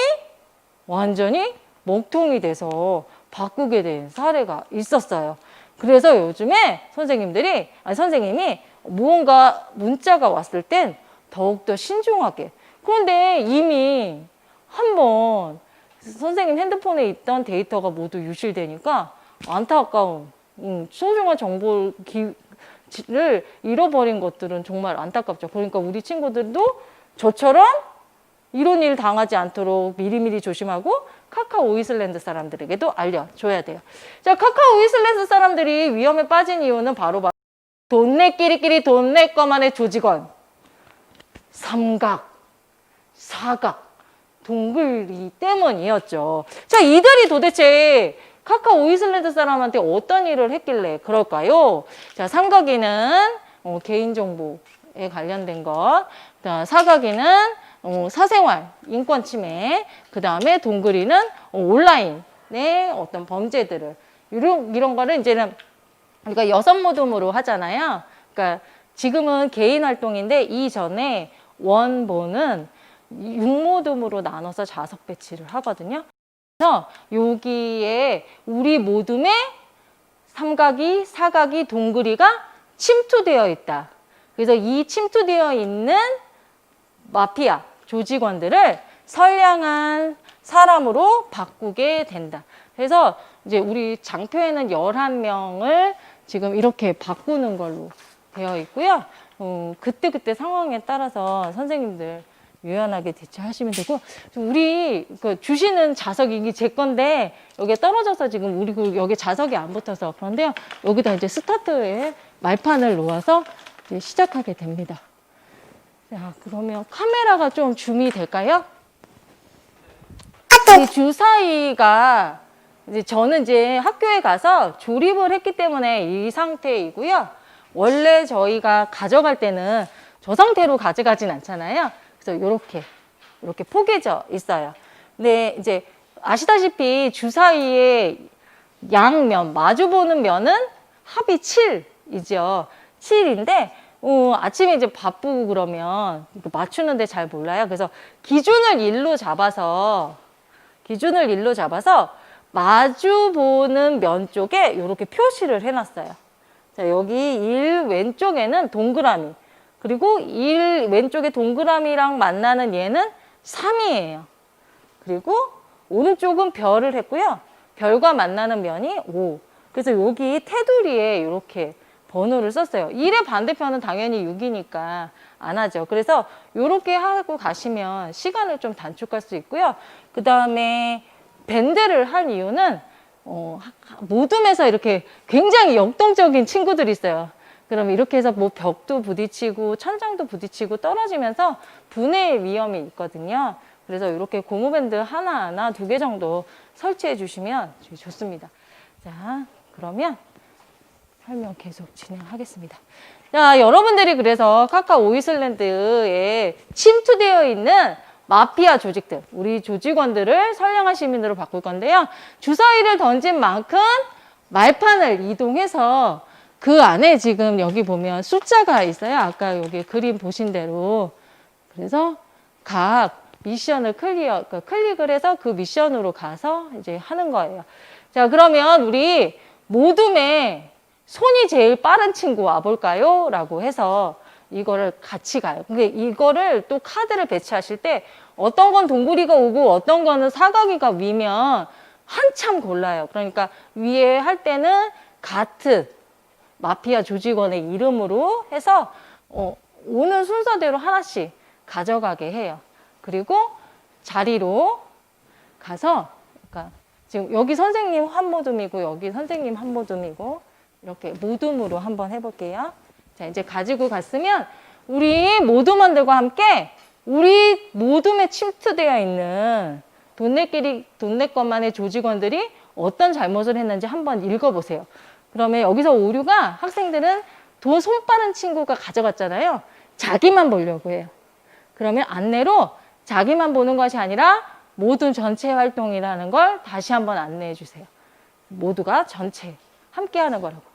완전히 먹통이 돼서 바꾸게 된 사례가 있었어요. 그래서 요즘에 선생님이 무언가 문자가 왔을 땐 더욱더 신중하게. 그런데 이미 한번 선생님 핸드폰에 있던 데이터가 모두 유실되니까 안타까운 소중한 정보를 잃어버린 것들은 정말 안타깝죠. 그러니까 우리 친구들도 저처럼 이런 일 당하지 않도록 미리미리 조심하고 카카오 오이슬랜드 사람들에게도 알려줘야 돼요. 자, 카카오 오이슬랜드 사람들이 위험에 빠진 이유는 바로 돈 내 끼리끼리 돈 낼 것만의 조직원, 삼각, 사각, 동글이 때문이었죠. 자, 이들이 도대체 카카오 오이슬랜드 사람한테 어떤 일을 했길래 그럴까요? 자, 삼각이는 개인정보에 관련된 것, 사각이는 사생활, 인권 침해, 그 다음에 동글이는 온라인의 어떤 범죄들을, 이런 거를 이제는 우리가 여섯 모둠으로 하잖아요. 그러니까 지금은 개인 활동인데 이전에 원본은 6모둠으로 나눠서 좌석 배치를 하거든요. 그래서 여기에 우리 모둠의 삼각이, 사각이, 동그리가 침투되어 있다. 그래서 이 침투되어 있는 마피아, 조직원들을 선량한 사람으로 바꾸게 된다. 그래서 이제 우리 장표에는 11명을 지금 이렇게 바꾸는 걸로 되어 있고요. 그때그때 상황에 따라서 선생님들 유연하게 대처하시면 되고, 우리 주시는 자석이 이게 제 건데 여기에 떨어져서 지금 우리 여기 자석이 안 붙어서 그런데요. 여기다 이제 스타트에 말판을 놓아서 이제 시작하게 됩니다. 자, 그러면 카메라가 좀 줌이 될까요? 이 주사위가 이제 저는 이제 학교에 가서 조립을 했기 때문에 이 상태이고요. 원래 저희가 가져갈 때는 저 상태로 가져가진 않잖아요. 그래서 이렇게 포개져 있어요. 근데 이제 아시다시피 주사위의 양면, 마주보는 면은 합이 7이죠. 7인데 아침에 이제 바쁘고 그러면 맞추는데 잘 몰라요. 그래서 기준을 1로 잡아서 마주 보는 면 쪽에 이렇게 표시를 해놨어요. 자, 여기 1 왼쪽에는 동그라미, 그리고 1 왼쪽에 동그라미랑 만나는 얘는 3이에요. 그리고 오른쪽은 별을 했고요. 별과 만나는 면이 5. 그래서 여기 테두리에 이렇게 번호를 썼어요. 1의 반대편은 당연히 6이니까 안 하죠. 그래서 이렇게 하고 가시면 시간을 좀 단축할 수 있고요. 그 다음에 밴드를 한 이유는 모둠에서 이렇게 굉장히 역동적인 친구들이 있어요. 그럼 이렇게 해서 뭐 벽도 부딪히고 천장도 부딪히고 떨어지면서 분해의 위험이 있거든요. 그래서 이렇게 고무밴드 하나하나 2개 정도 설치해 주시면 좋습니다. 자, 그러면 설명 계속 진행하겠습니다. 자, 여러분들이 그래서 카카오 아일랜드에 침투되어 있는 마피아 조직들, 우리 조직원들을 선량한 시민으로 바꿀 건데요. 주사위를 던진 만큼 말판을 이동해서 그 안에 지금 여기 보면 숫자가 있어요. 아까 여기 그림 보신 대로. 그래서 각 미션을 클릭을 해서 그 미션으로 가서 이제 하는 거예요. 자, 그러면 우리 모둠에 손이 제일 빠른 친구 와볼까요? 라고 해서 이거를 같이 가요. 근데 이거를 또 카드를 배치하실 때 어떤 건 동그리가 오고 어떤 거는 사각이가 위면 한참 골라요. 그러니까 위에 할 때는 같은 마피아 조직원의 이름으로 해서 오는 순서대로 하나씩 가져가게 해요. 그리고 자리로 가서, 그러니까 지금 여기 선생님 한 모둠이고 여기 선생님 한 모둠이고 이렇게 모둠으로 한번 해볼게요. 자, 이제 가지고 갔으면 우리 모둠원들과 함께 우리 모둠에 침투되어 있는 돈내 것만의 조직원들이 어떤 잘못을 했는지 한번 읽어보세요. 그러면 여기서 오류가 학생들은 돈 손 빠른 친구가 가져갔잖아요. 자기만 보려고 해요. 그러면 안내로 자기만 보는 것이 아니라 모든 전체 활동이라는 걸 다시 한번 안내해 주세요. 모두가 전체 함께 하는 거라고.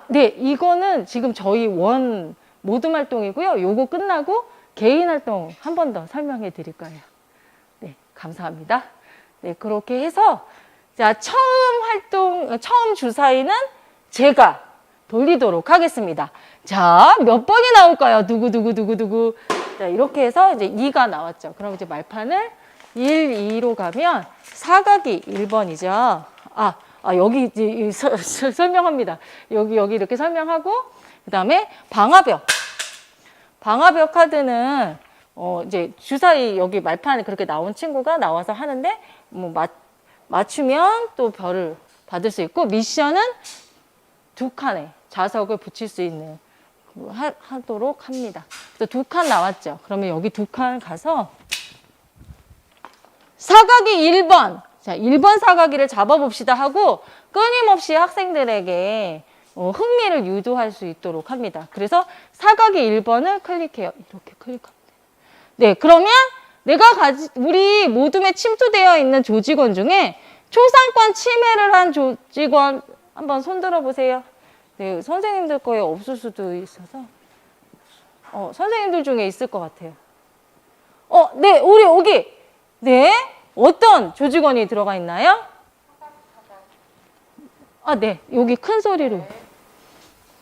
네, 이거는 지금 저희 원 모둠 활동이고요. 요거 끝나고 개인 활동 한 번 더 설명해 드릴 거예요. 네, 감사합니다. 네, 그렇게 해서 자, 처음 주사위는 제가 돌리도록 하겠습니다. 자, 몇 번이 나올까요? 누구. 자, 이렇게 해서 이제 2가 나왔죠. 그럼 이제 말판을 1, 2로 가면 사각이 1번이죠. 여기 이제 설명합니다. 여기 이렇게 설명하고, 그 다음에 방화벽 카드는 이제 주사위 여기 말판에 그렇게 나온 친구가 나와서 하는데 뭐 맞추면 또 별을 받을 수 있고, 미션은 2칸에 자석을 붙일 수 있는 하도록 합니다. 그래서 2칸 나왔죠. 그러면 여기 2칸 가서 사각이 1번. 자, 1번 사각이를 잡아봅시다 하고 끊임없이 학생들에게 흥미를 유도할 수 있도록 합니다. 그래서 사각이 1번을 클릭해요. 이렇게 클릭합니다. 네, 그러면 우리 모둠에 침투되어 있는 조직원 중에 초상권 침해를 한 조직원 한번 손들어 보세요. 네, 선생님들 거에 없을 수도 있어서. 선생님들 중에 있을 것 같아요. 네, 우리 여기. 네, 어떤 조직원이 들어가 있나요? 네, 여기 큰 소리로.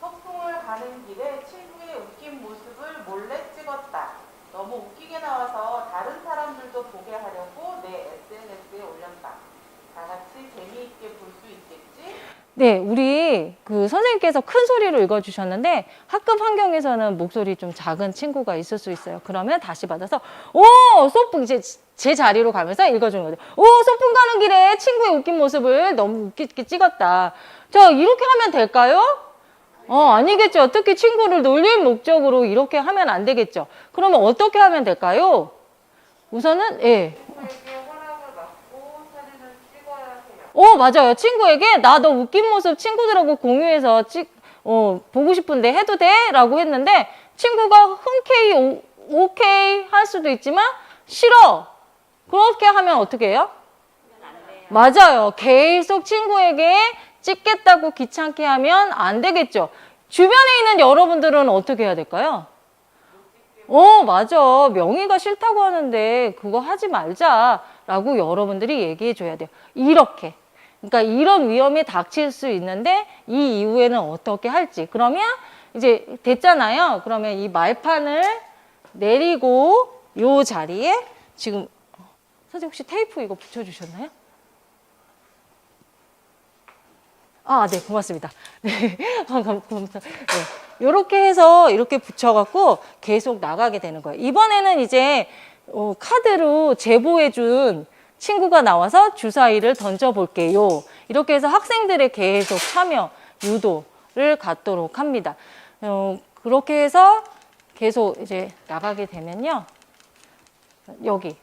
소풍을 가는 길에 친구의 웃긴 모습을 몰래 찍었다. 너무 웃기게 나와서 다른 사람들도 보게 하려고 내 SNS에 올렸다. 다 같이 재미있게 볼 수 있겠지? 네, 우리 그 선생님께서 큰 소리로 읽어주셨는데 학급 환경에서는 목소리 좀 작은 친구가 있을 수 있어요. 그러면 다시 받아서 소풍 이제 제 자리로 가면서 읽어주는 거죠. 소풍 가는 길에 친구의 웃긴 모습을 너무 웃기게 찍었다. 자, 이렇게 하면 될까요? 아니겠죠. 특히 친구를 놀릴 목적으로 이렇게 하면 안 되겠죠. 그러면 어떻게 하면 될까요? 우선은 친구에게 허락을 받고 사진을 찍어야 해요. 맞아요. 친구에게 나 너 웃긴 모습 친구들하고 공유해서 보고 싶은데 해도 돼? 라고 했는데 친구가 흔쾌히 오케이 할 수도 있지만 싫어. 그렇게 하면 어떻게 해요? 맞아요. 계속 친구에게 찍겠다고 귀찮게 하면 안 되겠죠. 주변에 있는 여러분들은 어떻게 해야 될까요? 맞아. 명희가 싫다고 하는데 그거 하지 말자라고 여러분들이 얘기해 줘야 돼요. 이렇게. 그러니까 이런 위험이 닥칠 수 있는데 이 이후에는 어떻게 할지. 그러면 이제 됐잖아요. 그러면 이 말판을 내리고 요 자리에 지금 선생님 혹시 테이프 이거 붙여주셨나요? 네, 고맙습니다. 네, 고맙습니다. 네, 이렇게 해서 이렇게 붙여갖고 계속 나가게 되는 거예요. 이번에는 이제 카드로 제보해준 친구가 나와서 주사위를 던져볼게요. 이렇게 해서 학생들의 계속 참여, 유도를 갖도록 합니다. 그렇게 해서 계속 이제 나가게 되면요. 여기.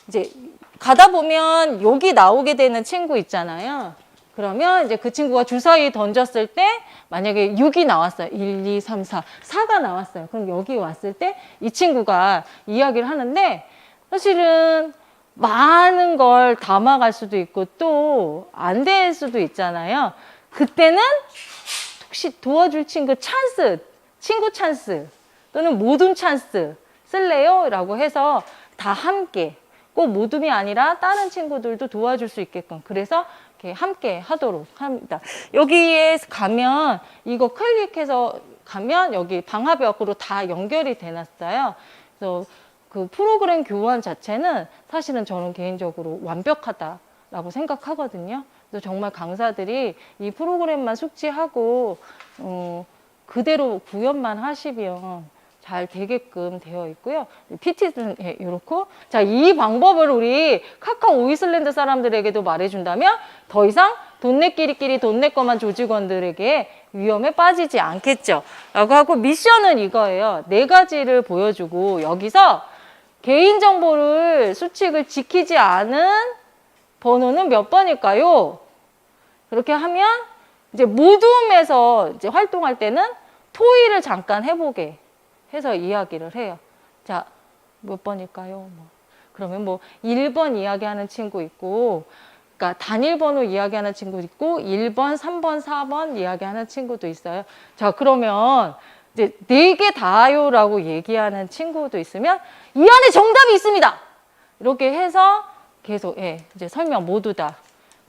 이제 가다 보면 여기 나오게 되는 친구 있잖아요. 그러면 이제 그 친구가 주사위 던졌을 때 만약에 6이 나왔어요. 1, 2, 3, 4. 4가 나왔어요. 그럼 여기 왔을 때 이 친구가 이야기를 하는데 사실은 많은 걸 담아갈 수도 있고 또 안 될 수도 있잖아요. 그때는 혹시 도와줄 친구 찬스, 친구 찬스 또는 모둠 찬스 쓸래요? 라고 해서 다 함께 꼭 모둠이 아니라 다른 친구들도 도와줄 수 있게끔 그래서 이렇게 함께 하도록 합니다. 여기에 가면 이거 클릭해서 가면 여기 방화벽으로 다 연결이 돼놨어요. 그래서 그 프로그램 교환 자체는 사실은 저는 개인적으로 완벽하다라고 생각하거든요. 그래서 정말 강사들이 이 프로그램만 숙지하고 그대로 구현만 하시면 잘 되게끔 되어 있고요. PT는 이렇고 자, 이 방법을 우리 카카오 오이슬랜드 사람들에게도 말해준다면 더 이상 돈내 끼리끼리 돈내 거만 조직원들에게 위험에 빠지지 않겠죠. 라고 하고 미션은 이거예요. 4가지를 보여주고 여기서 개인정보를 수칙을 지키지 않은 번호는 몇 번일까요? 그렇게 하면 이제 모둠에서 이제 활동할 때는 토의를 잠깐 해보게 해서 이야기를 해요. 자, 몇 번일까요? 그러면 1번 이야기하는 친구 있고, 그러니까 단일 번호 이야기하는 친구 있고, 1번, 3번, 4번 이야기하는 친구도 있어요. 자, 그러면 이제 4개 다요라고 얘기하는 친구도 있으면 이 안에 정답이 있습니다. 이렇게 해서 계속 이제 설명 모두 다.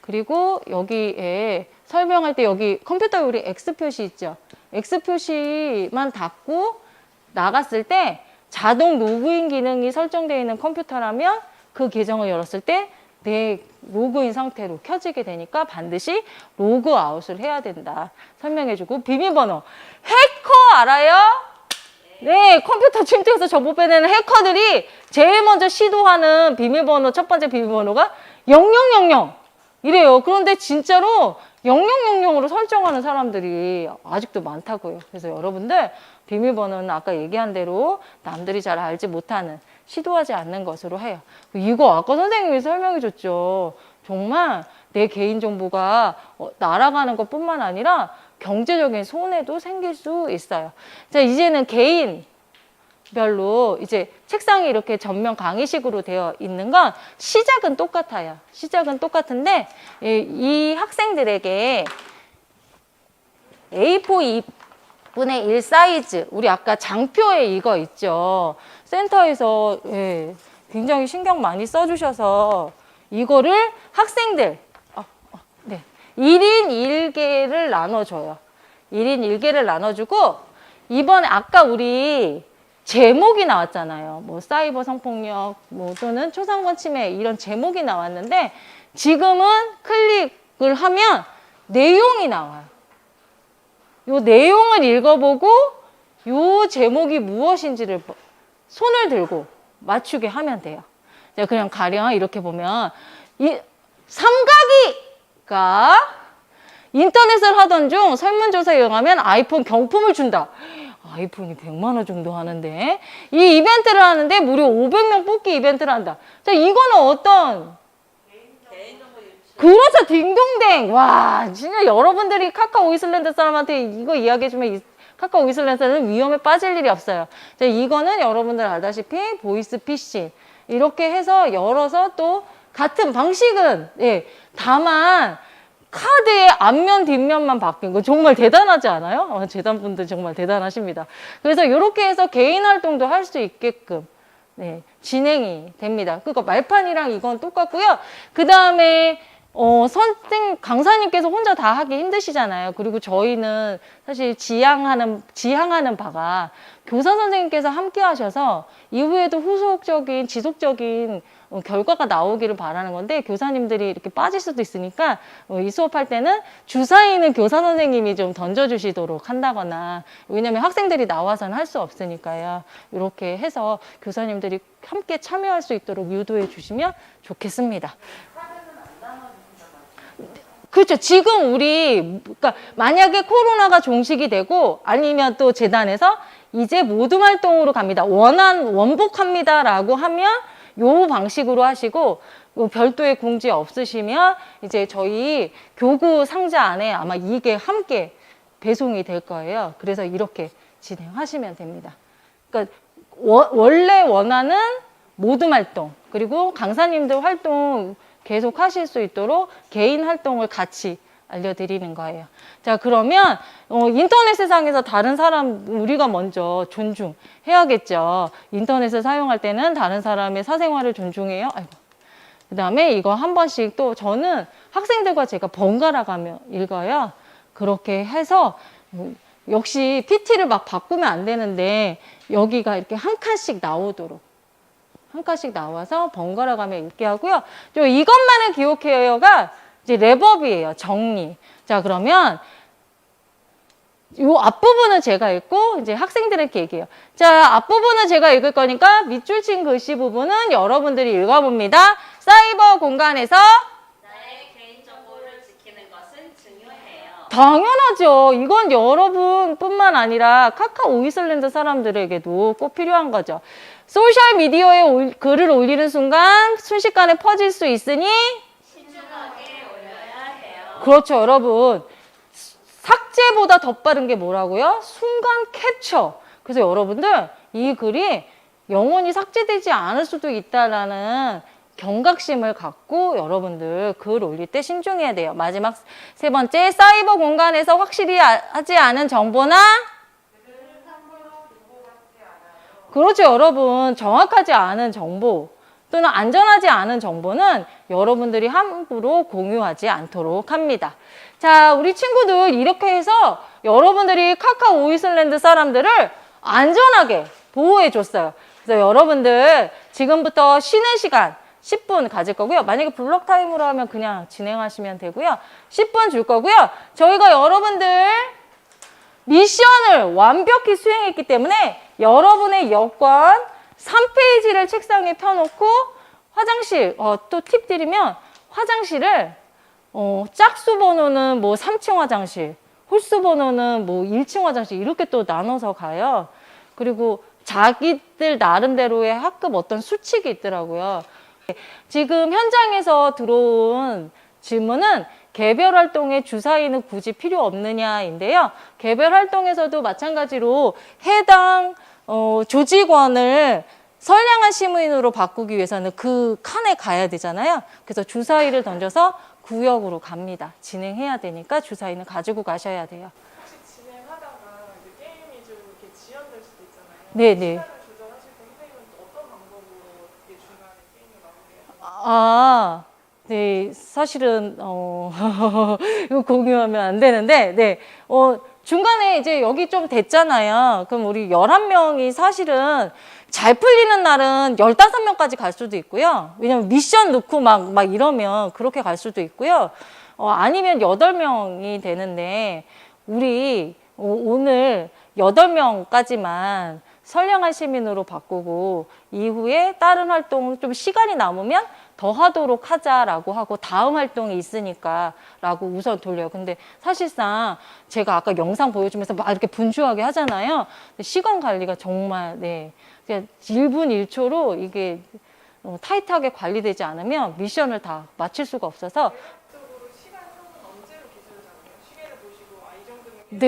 그리고 여기에 설명할 때 여기 컴퓨터에 우리 X 표시 있죠. X 표시만 닫고 나갔을 때 자동 로그인 기능이 설정되어 있는 컴퓨터라면 그 계정을 열었을 때 내 로그인 상태로 켜지게 되니까 반드시 로그아웃을 해야 된다. 설명해주고 비밀번호. 해커 알아요? 네, 컴퓨터 침투해서 정보 빼내는 해커들이 제일 먼저 시도하는 비밀번호, 첫 번째 비밀번호가 0000 이래요. 그런데 진짜로 0000으로 설정하는 사람들이 아직도 많다고요. 그래서 여러분들 비밀번호는 아까 얘기한 대로 남들이 잘 알지 못하는 시도하지 않는 것으로 해요. 이거 아까 선생님이 설명해 줬죠. 정말 내 개인정보가 날아가는 것뿐만 아니라 경제적인 손해도 생길 수 있어요. 자, 이제는 개인별로 이제 책상이 이렇게 전면 강의식으로 되어 있는 건 시작은 똑같아요. 시작은 똑같은데 이 학생들에게 A4 2분의 1 사이즈, 우리 아까 장표에 이거 있죠. 센터에서 예, 굉장히 신경 많이 써주셔서 이거를 학생들 네, 1인 1개를 나눠줘요. 1인 1개를 나눠주고 이번에 아까 우리 제목이 나왔잖아요. 뭐 사이버 성폭력, 뭐 또는 초상권 침해 이런 제목이 나왔는데 지금은 클릭을 하면 내용이 나와요. 요 내용을 읽어보고 요 제목이 무엇인지를 손을 들고 맞추게 하면 돼요. 제가 그냥 가령 이렇게 보면 이 삼각이가 인터넷을 하던 중 설문조사에 응하면 아이폰 경품을 준다. 아이폰이 100만 원 정도 하는데 이 이벤트를 하는데 무려 500명 뽑기 이벤트를 한다. 자, 이거는 어떤 그렇죠. 딩동댕. 와, 진짜 여러분들이 카카오 이슬란드 사람한테 이거 이야기해주면 카카오 이슬란드는 위험에 빠질 일이 없어요. 자, 이거는 여러분들 알다시피 보이스 피싱. 이렇게 해서 열어서 또 같은 방식은, 예, 다만 카드의 앞면, 뒷면만 바뀐 거 정말 대단하지 않아요? 재단분들 정말 대단하십니다. 그래서 이렇게 해서 개인 활동도 할 수 있게끔, 네, 진행이 됩니다. 그러니까 말판이랑 이건 똑같고요. 그 다음에 강사님께서 혼자 다 하기 힘드시잖아요. 그리고 저희는 사실 지향하는 바가 교사 선생님께서 함께 하셔서 이후에도 후속적인, 지속적인 결과가 나오기를 바라는 건데 교사님들이 이렇게 빠질 수도 있으니까 이 수업할 때는 주사위는 교사 선생님이 좀 던져주시도록 한다거나 왜냐면 학생들이 나와서는 할 수 없으니까요. 이렇게 해서 교사님들이 함께 참여할 수 있도록 유도해 주시면 좋겠습니다. 그렇죠. 지금 그러니까 만약에 코로나가 종식이 되고 아니면 또 재단에서 이제 모둠 활동으로 갑니다. 원복합니다라고 하면 요 방식으로 하시고 별도의 공지 없으시면 이제 저희 교구 상자 안에 아마 이게 함께 배송이 될 거예요. 그래서 이렇게 진행하시면 됩니다. 그러니까 원래 원하는 모둠 활동 그리고 강사님들 활동 계속 하실 수 있도록 개인 활동을 같이 알려드리는 거예요. 자, 그러면 인터넷 세상에서 다른 사람 우리가 먼저 존중해야겠죠. 인터넷을 사용할 때는 다른 사람의 사생활을 존중해요. 아이고. 그다음에 이거 한 번씩 또 저는 학생들과 제가 번갈아 가며 읽어요. 그렇게 해서 역시 PT를 막 바꾸면 안 되는데 여기가 이렇게 한 칸씩 나오도록 한 칸씩 나와서 번갈아 가며 읽게 하고요. 또 이것만을 기억해요가 이제 랩업이에요. 정리. 자, 그러면 요 앞부분은 제가 읽고 이제 학생들에게 얘기해요. 자, 앞부분은 제가 읽을 거니까 밑줄 친 글씨 부분은 여러분들이 읽어봅니다. 사이버 공간에서 나의 개인정보를 지키는 것은 중요해요. 당연하죠. 이건 여러분뿐만 아니라 카카오 이슬란드 사람들에게도 꼭 필요한 거죠. 소셜미디어에 글을 올리는 순간 순식간에 퍼질 수 있으니 신중하게 올려야 해요. 그렇죠, 여러분. 삭제보다 더 빠른 게 뭐라고요? 순간 캡처. 그래서 여러분들 이 글이 영원히 삭제되지 않을 수도 있다라는 경각심을 갖고 여러분들 글 올릴 때 신중해야 돼요. 마지막 세 번째, 사이버 공간에서 확실히 하지 않은 정보나 그렇죠, 여러분. 정확하지 않은 정보 또는 안전하지 않은 정보는 여러분들이 함부로 공유하지 않도록 합니다. 자, 우리 친구들 이렇게 해서 여러분들이 카카오 이슬란드 사람들을 안전하게 보호해 줬어요. 그래서 여러분들 지금부터 쉬는 시간 10분 가질 거고요. 만약에 블록 타임으로 하면 그냥 진행하시면 되고요. 10분 줄 거고요. 저희가 여러분들 미션을 완벽히 수행했기 때문에 여러분의 여권 3페이지를 책상에 펴놓고 화장실, 또 팁 드리면 화장실을 짝수 번호는 뭐 3층 화장실, 홀수 번호는 뭐 1층 화장실 이렇게 또 나눠서 가요. 그리고 자기들 나름대로의 학급 어떤 수칙이 있더라고요. 지금 현장에서 들어온 질문은 개별 활동에 주사위는 굳이 필요 없느냐인데요. 개별 활동에서도 마찬가지로 해당 조직원을 선량한 시민으로 바꾸기 위해서는 그 칸에 가야 되잖아요. 그래서 주사위를 던져서 구역으로 갑니다. 진행해야 되니까 주사위는 가지고 가셔야 돼요. 혹시 네네. 시간을 조절하실 때 선생님은 어떤 방법으로 이렇게 중간에 게임을 마무리하시나요? 아, 네, 사실은, 이거 공유하면 안 되는데, 네, 중간에 이제 여기 좀 됐잖아요. 그럼 우리 11명이 사실은 잘 풀리는 날은 15명까지 갈 수도 있고요. 왜냐면 미션 넣고 막 이러면 그렇게 갈 수도 있고요. 아니면 8명이 되는데, 우리 오늘 8명까지만 선량한 시민으로 바꾸고 이후에 다른 활동 좀 시간이 남으면 더 하도록 하자라고 하고 다음 활동이 있으니까 라고 우선 돌려요. 근데 사실상 제가 아까 영상 보여주면서 막 이렇게 분주하게 하잖아요. 시간 관리가 정말, 네. 그냥 1분 1초로 이게 타이트하게 관리되지 않으면 미션을 다 마칠 수가 없어서 대략적으로 시간 성은 언제로 기준을 잡나요? 시계를 보시고 이 정도면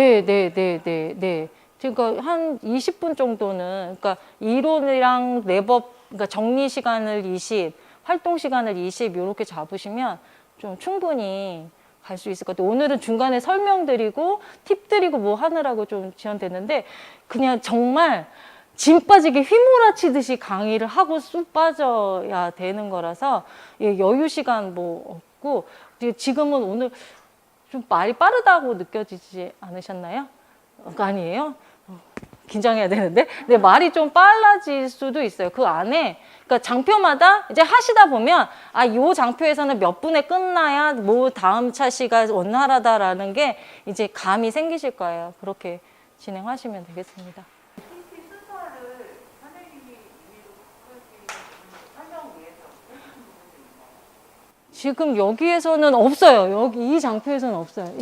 네. 그러니까 한 20분 정도는, 그러니까 이론이랑 랩업, 그러니까 정리 시간을 20, 활동 시간을 20 이렇게 잡으시면 좀 충분히 갈 수 있을 것 같아요. 오늘은 중간에 설명드리고 팁 드리고 뭐 하느라고 좀 지연됐는데 그냥 정말 짐 빠지게 휘몰아치듯이 강의를 하고 쑥 빠져야 되는 거라서 여유 시간 뭐 없고 지금은 오늘 좀 말이 빠르다고 느껴지지 않으셨나요? 아니에요? 긴장해야 되는데. 네, 말이 좀 빨라질 수도 있어요. 그 안에, 그러니까 장표마다 이제 하시다 보면, 요 장표에서는 몇 분에 끝나야 뭐 다음 차시가 원활하다라는 게 이제 감이 생기실 거예요. 그렇게 진행하시면 되겠습니다. PT 순서를 선생님이 임의로 바꾸시는 설명 위해서 해주신 부분도 있나요? 지금 여기에서는 없어요. 여기 이 장표에서는 없어요.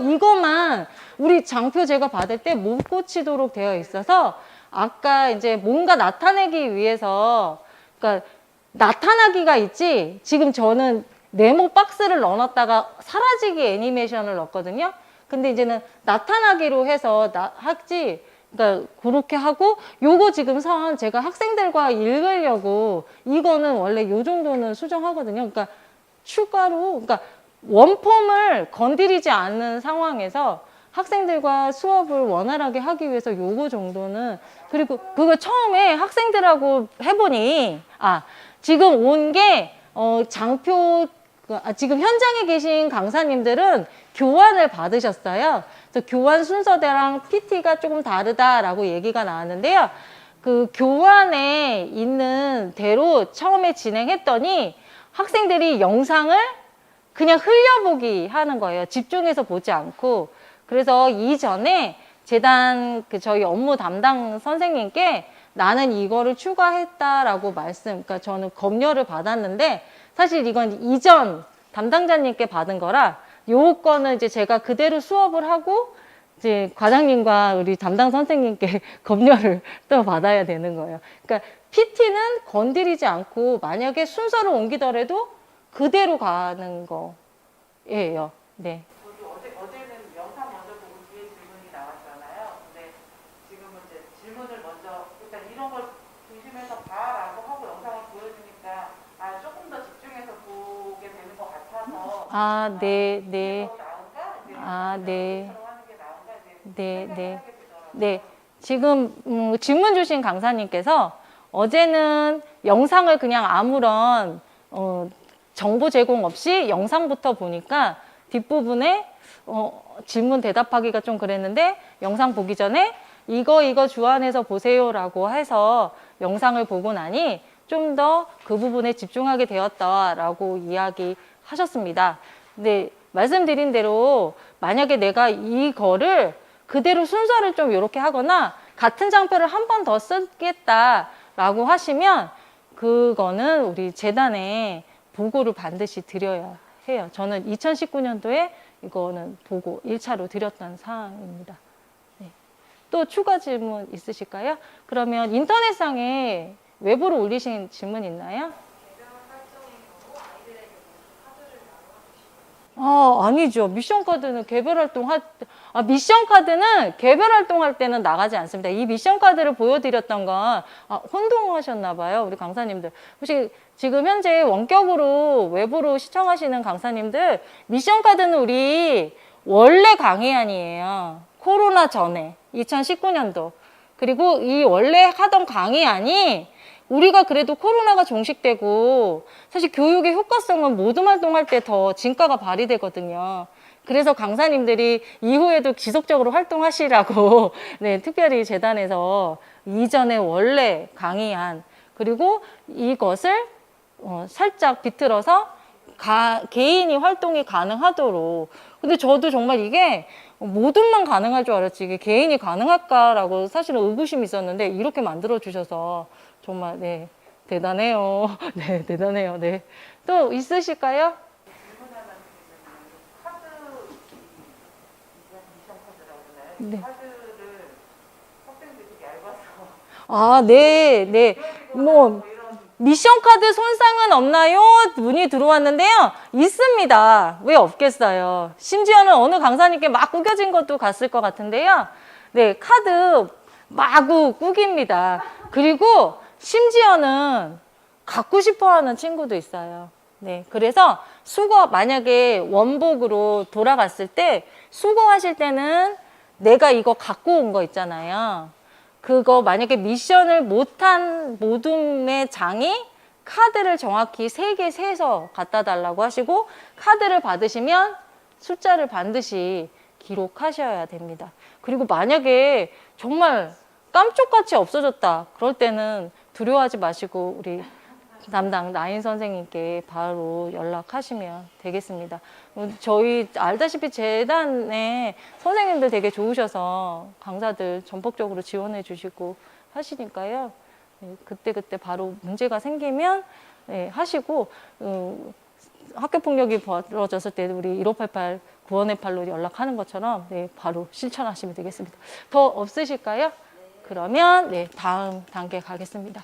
이거만 우리 장표 제가 받을 때 못 고치도록 되어 있어서 아까 이제 뭔가 나타내기 위해서, 그러니까 나타나기가 있지, 지금 저는 네모 박스를 넣어놨다가 사라지기 애니메이션을 넣었거든요. 근데 이제는 나타나기로 해서 하지, 그러니까 그렇게 하고 요거 지금 선 제가 학생들과 읽으려고 이거는 원래 요 정도는 수정하거든요. 그러니까 추가로, 그러니까 원폼을 건드리지 않는 상황에서 학생들과 수업을 원활하게 하기 위해서 요거 정도는, 그리고 그거 처음에 학생들하고 해보니 지금 온 게 장표, 지금 현장에 계신 강사님들은 교환을 받으셨어요. 그래서 교환 순서대랑 PT가 조금 다르다라고 얘기가 나왔는데요. 그 교환에 있는 대로 처음에 진행했더니 학생들이 영상을 그냥 흘려보기 하는 거예요. 집중해서 보지 않고. 그래서 이전에 재단 저희 업무 담당 선생님께 나는 이거를 추가했다라고 그러니까 저는 검열을 받았는데 사실 이건 이전 담당자님께 받은 거라 요거는 이제 제가 그대로 수업을 하고 이제 과장님과 우리 담당 선생님께 검열을 또 받아야 되는 거예요. 그러니까 PT는 건드리지 않고 만약에 순서를 옮기더라도 그대로 가는 거예요. 네. 저도 어제는 영상 먼저 보고 뒤에 질문이 나왔잖아요. 근데 지금은 이제 질문을 먼저 일단 이런 걸 중심해서 봐라고 하고 영상을 보여주니까 조금 더 집중해서 보게 되는 것 같아서 네. 더 나은가? 이제 네. 하는 게 나은가? 이제 네. 생각을 하게 되더라고요. 네. 지금 질문 주신 강사님께서 어제는 영상을 그냥 아무런 정보 제공 없이 영상부터 보니까 뒷부분에 질문 대답하기가 좀 그랬는데 영상 보기 전에 이거 주안해서 보세요라고 해서 영상을 보고 나니 좀 더 그 부분에 집중하게 되었다라고 이야기하셨습니다. 근데 말씀드린 대로 만약에 내가 이거를 그대로 순서를 좀 이렇게 하거나 같은 장표를 한 번 더 쓰겠다라고 하시면 그거는 우리 재단에 보고를 반드시 드려야 해요. 저는 2019년도에 이거는 보고 1차로 드렸던 사항입니다. 네. 또 추가 질문 있으실까요? 그러면 인터넷상에 외부로 올리신 질문 있나요? 아니죠. 미션 카드는 개별 활동할 미션 카드는 개별 활동할 때는 나가지 않습니다. 이 미션 카드를 보여드렸던 건 혼동하셨나 봐요. 우리 강사님들. 혹시 지금 현재 원격으로 외부로 시청하시는 강사님들 미션 카드는 우리 원래 강의안이에요. 코로나 전에 2019년도. 그리고 이 원래 하던 강의안이 우리가 그래도 코로나가 종식되고 사실 교육의 효과성은 모든 활동할 때 더 진가가 발휘되거든요. 그래서 강사님들이 이후에도 지속적으로 활동하시라고 네, 특별히 재단에서 이전에 원래 강의안 그리고 이것을 살짝 비틀어서 개인이 활동이 가능하도록. 근데 저도 정말 이게 모든만 가능할 줄 알았지 이게 개인이 가능할까라고 사실은 의구심이 있었는데 이렇게 만들어 주셔서 정말 네 대단해요. 네 대단해요. 네. 또 있으실까요? 카드 미션 카드라고 그러나요? 네. 카드를 학생들이 되게 얇아서 아, 네, 네. 뭐 미션 카드 손상은 없나요? 문의 들어왔는데요. 있습니다. 왜 없겠어요? 심지어는 어느 강사님께 막 구겨진 것도 갔을 것 같은데요. 네, 카드 마구 구깁니다. 그리고 심지어는 갖고 싶어 하는 친구도 있어요. 네, 그래서 만약에 원복으로 돌아갔을 때 수거하실 때는 내가 이거 갖고 온 거 있잖아요. 그거 만약에 미션을 못한 모둠의 장이 카드를 정확히 3개 세서 갖다 달라고 하시고 카드를 받으시면 숫자를 반드시 기록하셔야 됩니다. 그리고 만약에 정말 깜짝같이 없어졌다. 그럴 때는 두려워하지 마시고 우리 담당 나인 선생님께 바로 연락하시면 되겠습니다. 저희 알다시피 재단에 선생님들 되게 좋으셔서 강사들 전폭적으로 지원해 주시고 하시니까요. 네, 그때그때 바로 문제가 생기면 네, 하시고 학교폭력이 벌어졌을 때 우리 1588 구원의 팔로 연락하는 것처럼 네, 바로 실천하시면 되겠습니다. 더 없으실까요? 그러면 네, 다음 단계 가겠습니다.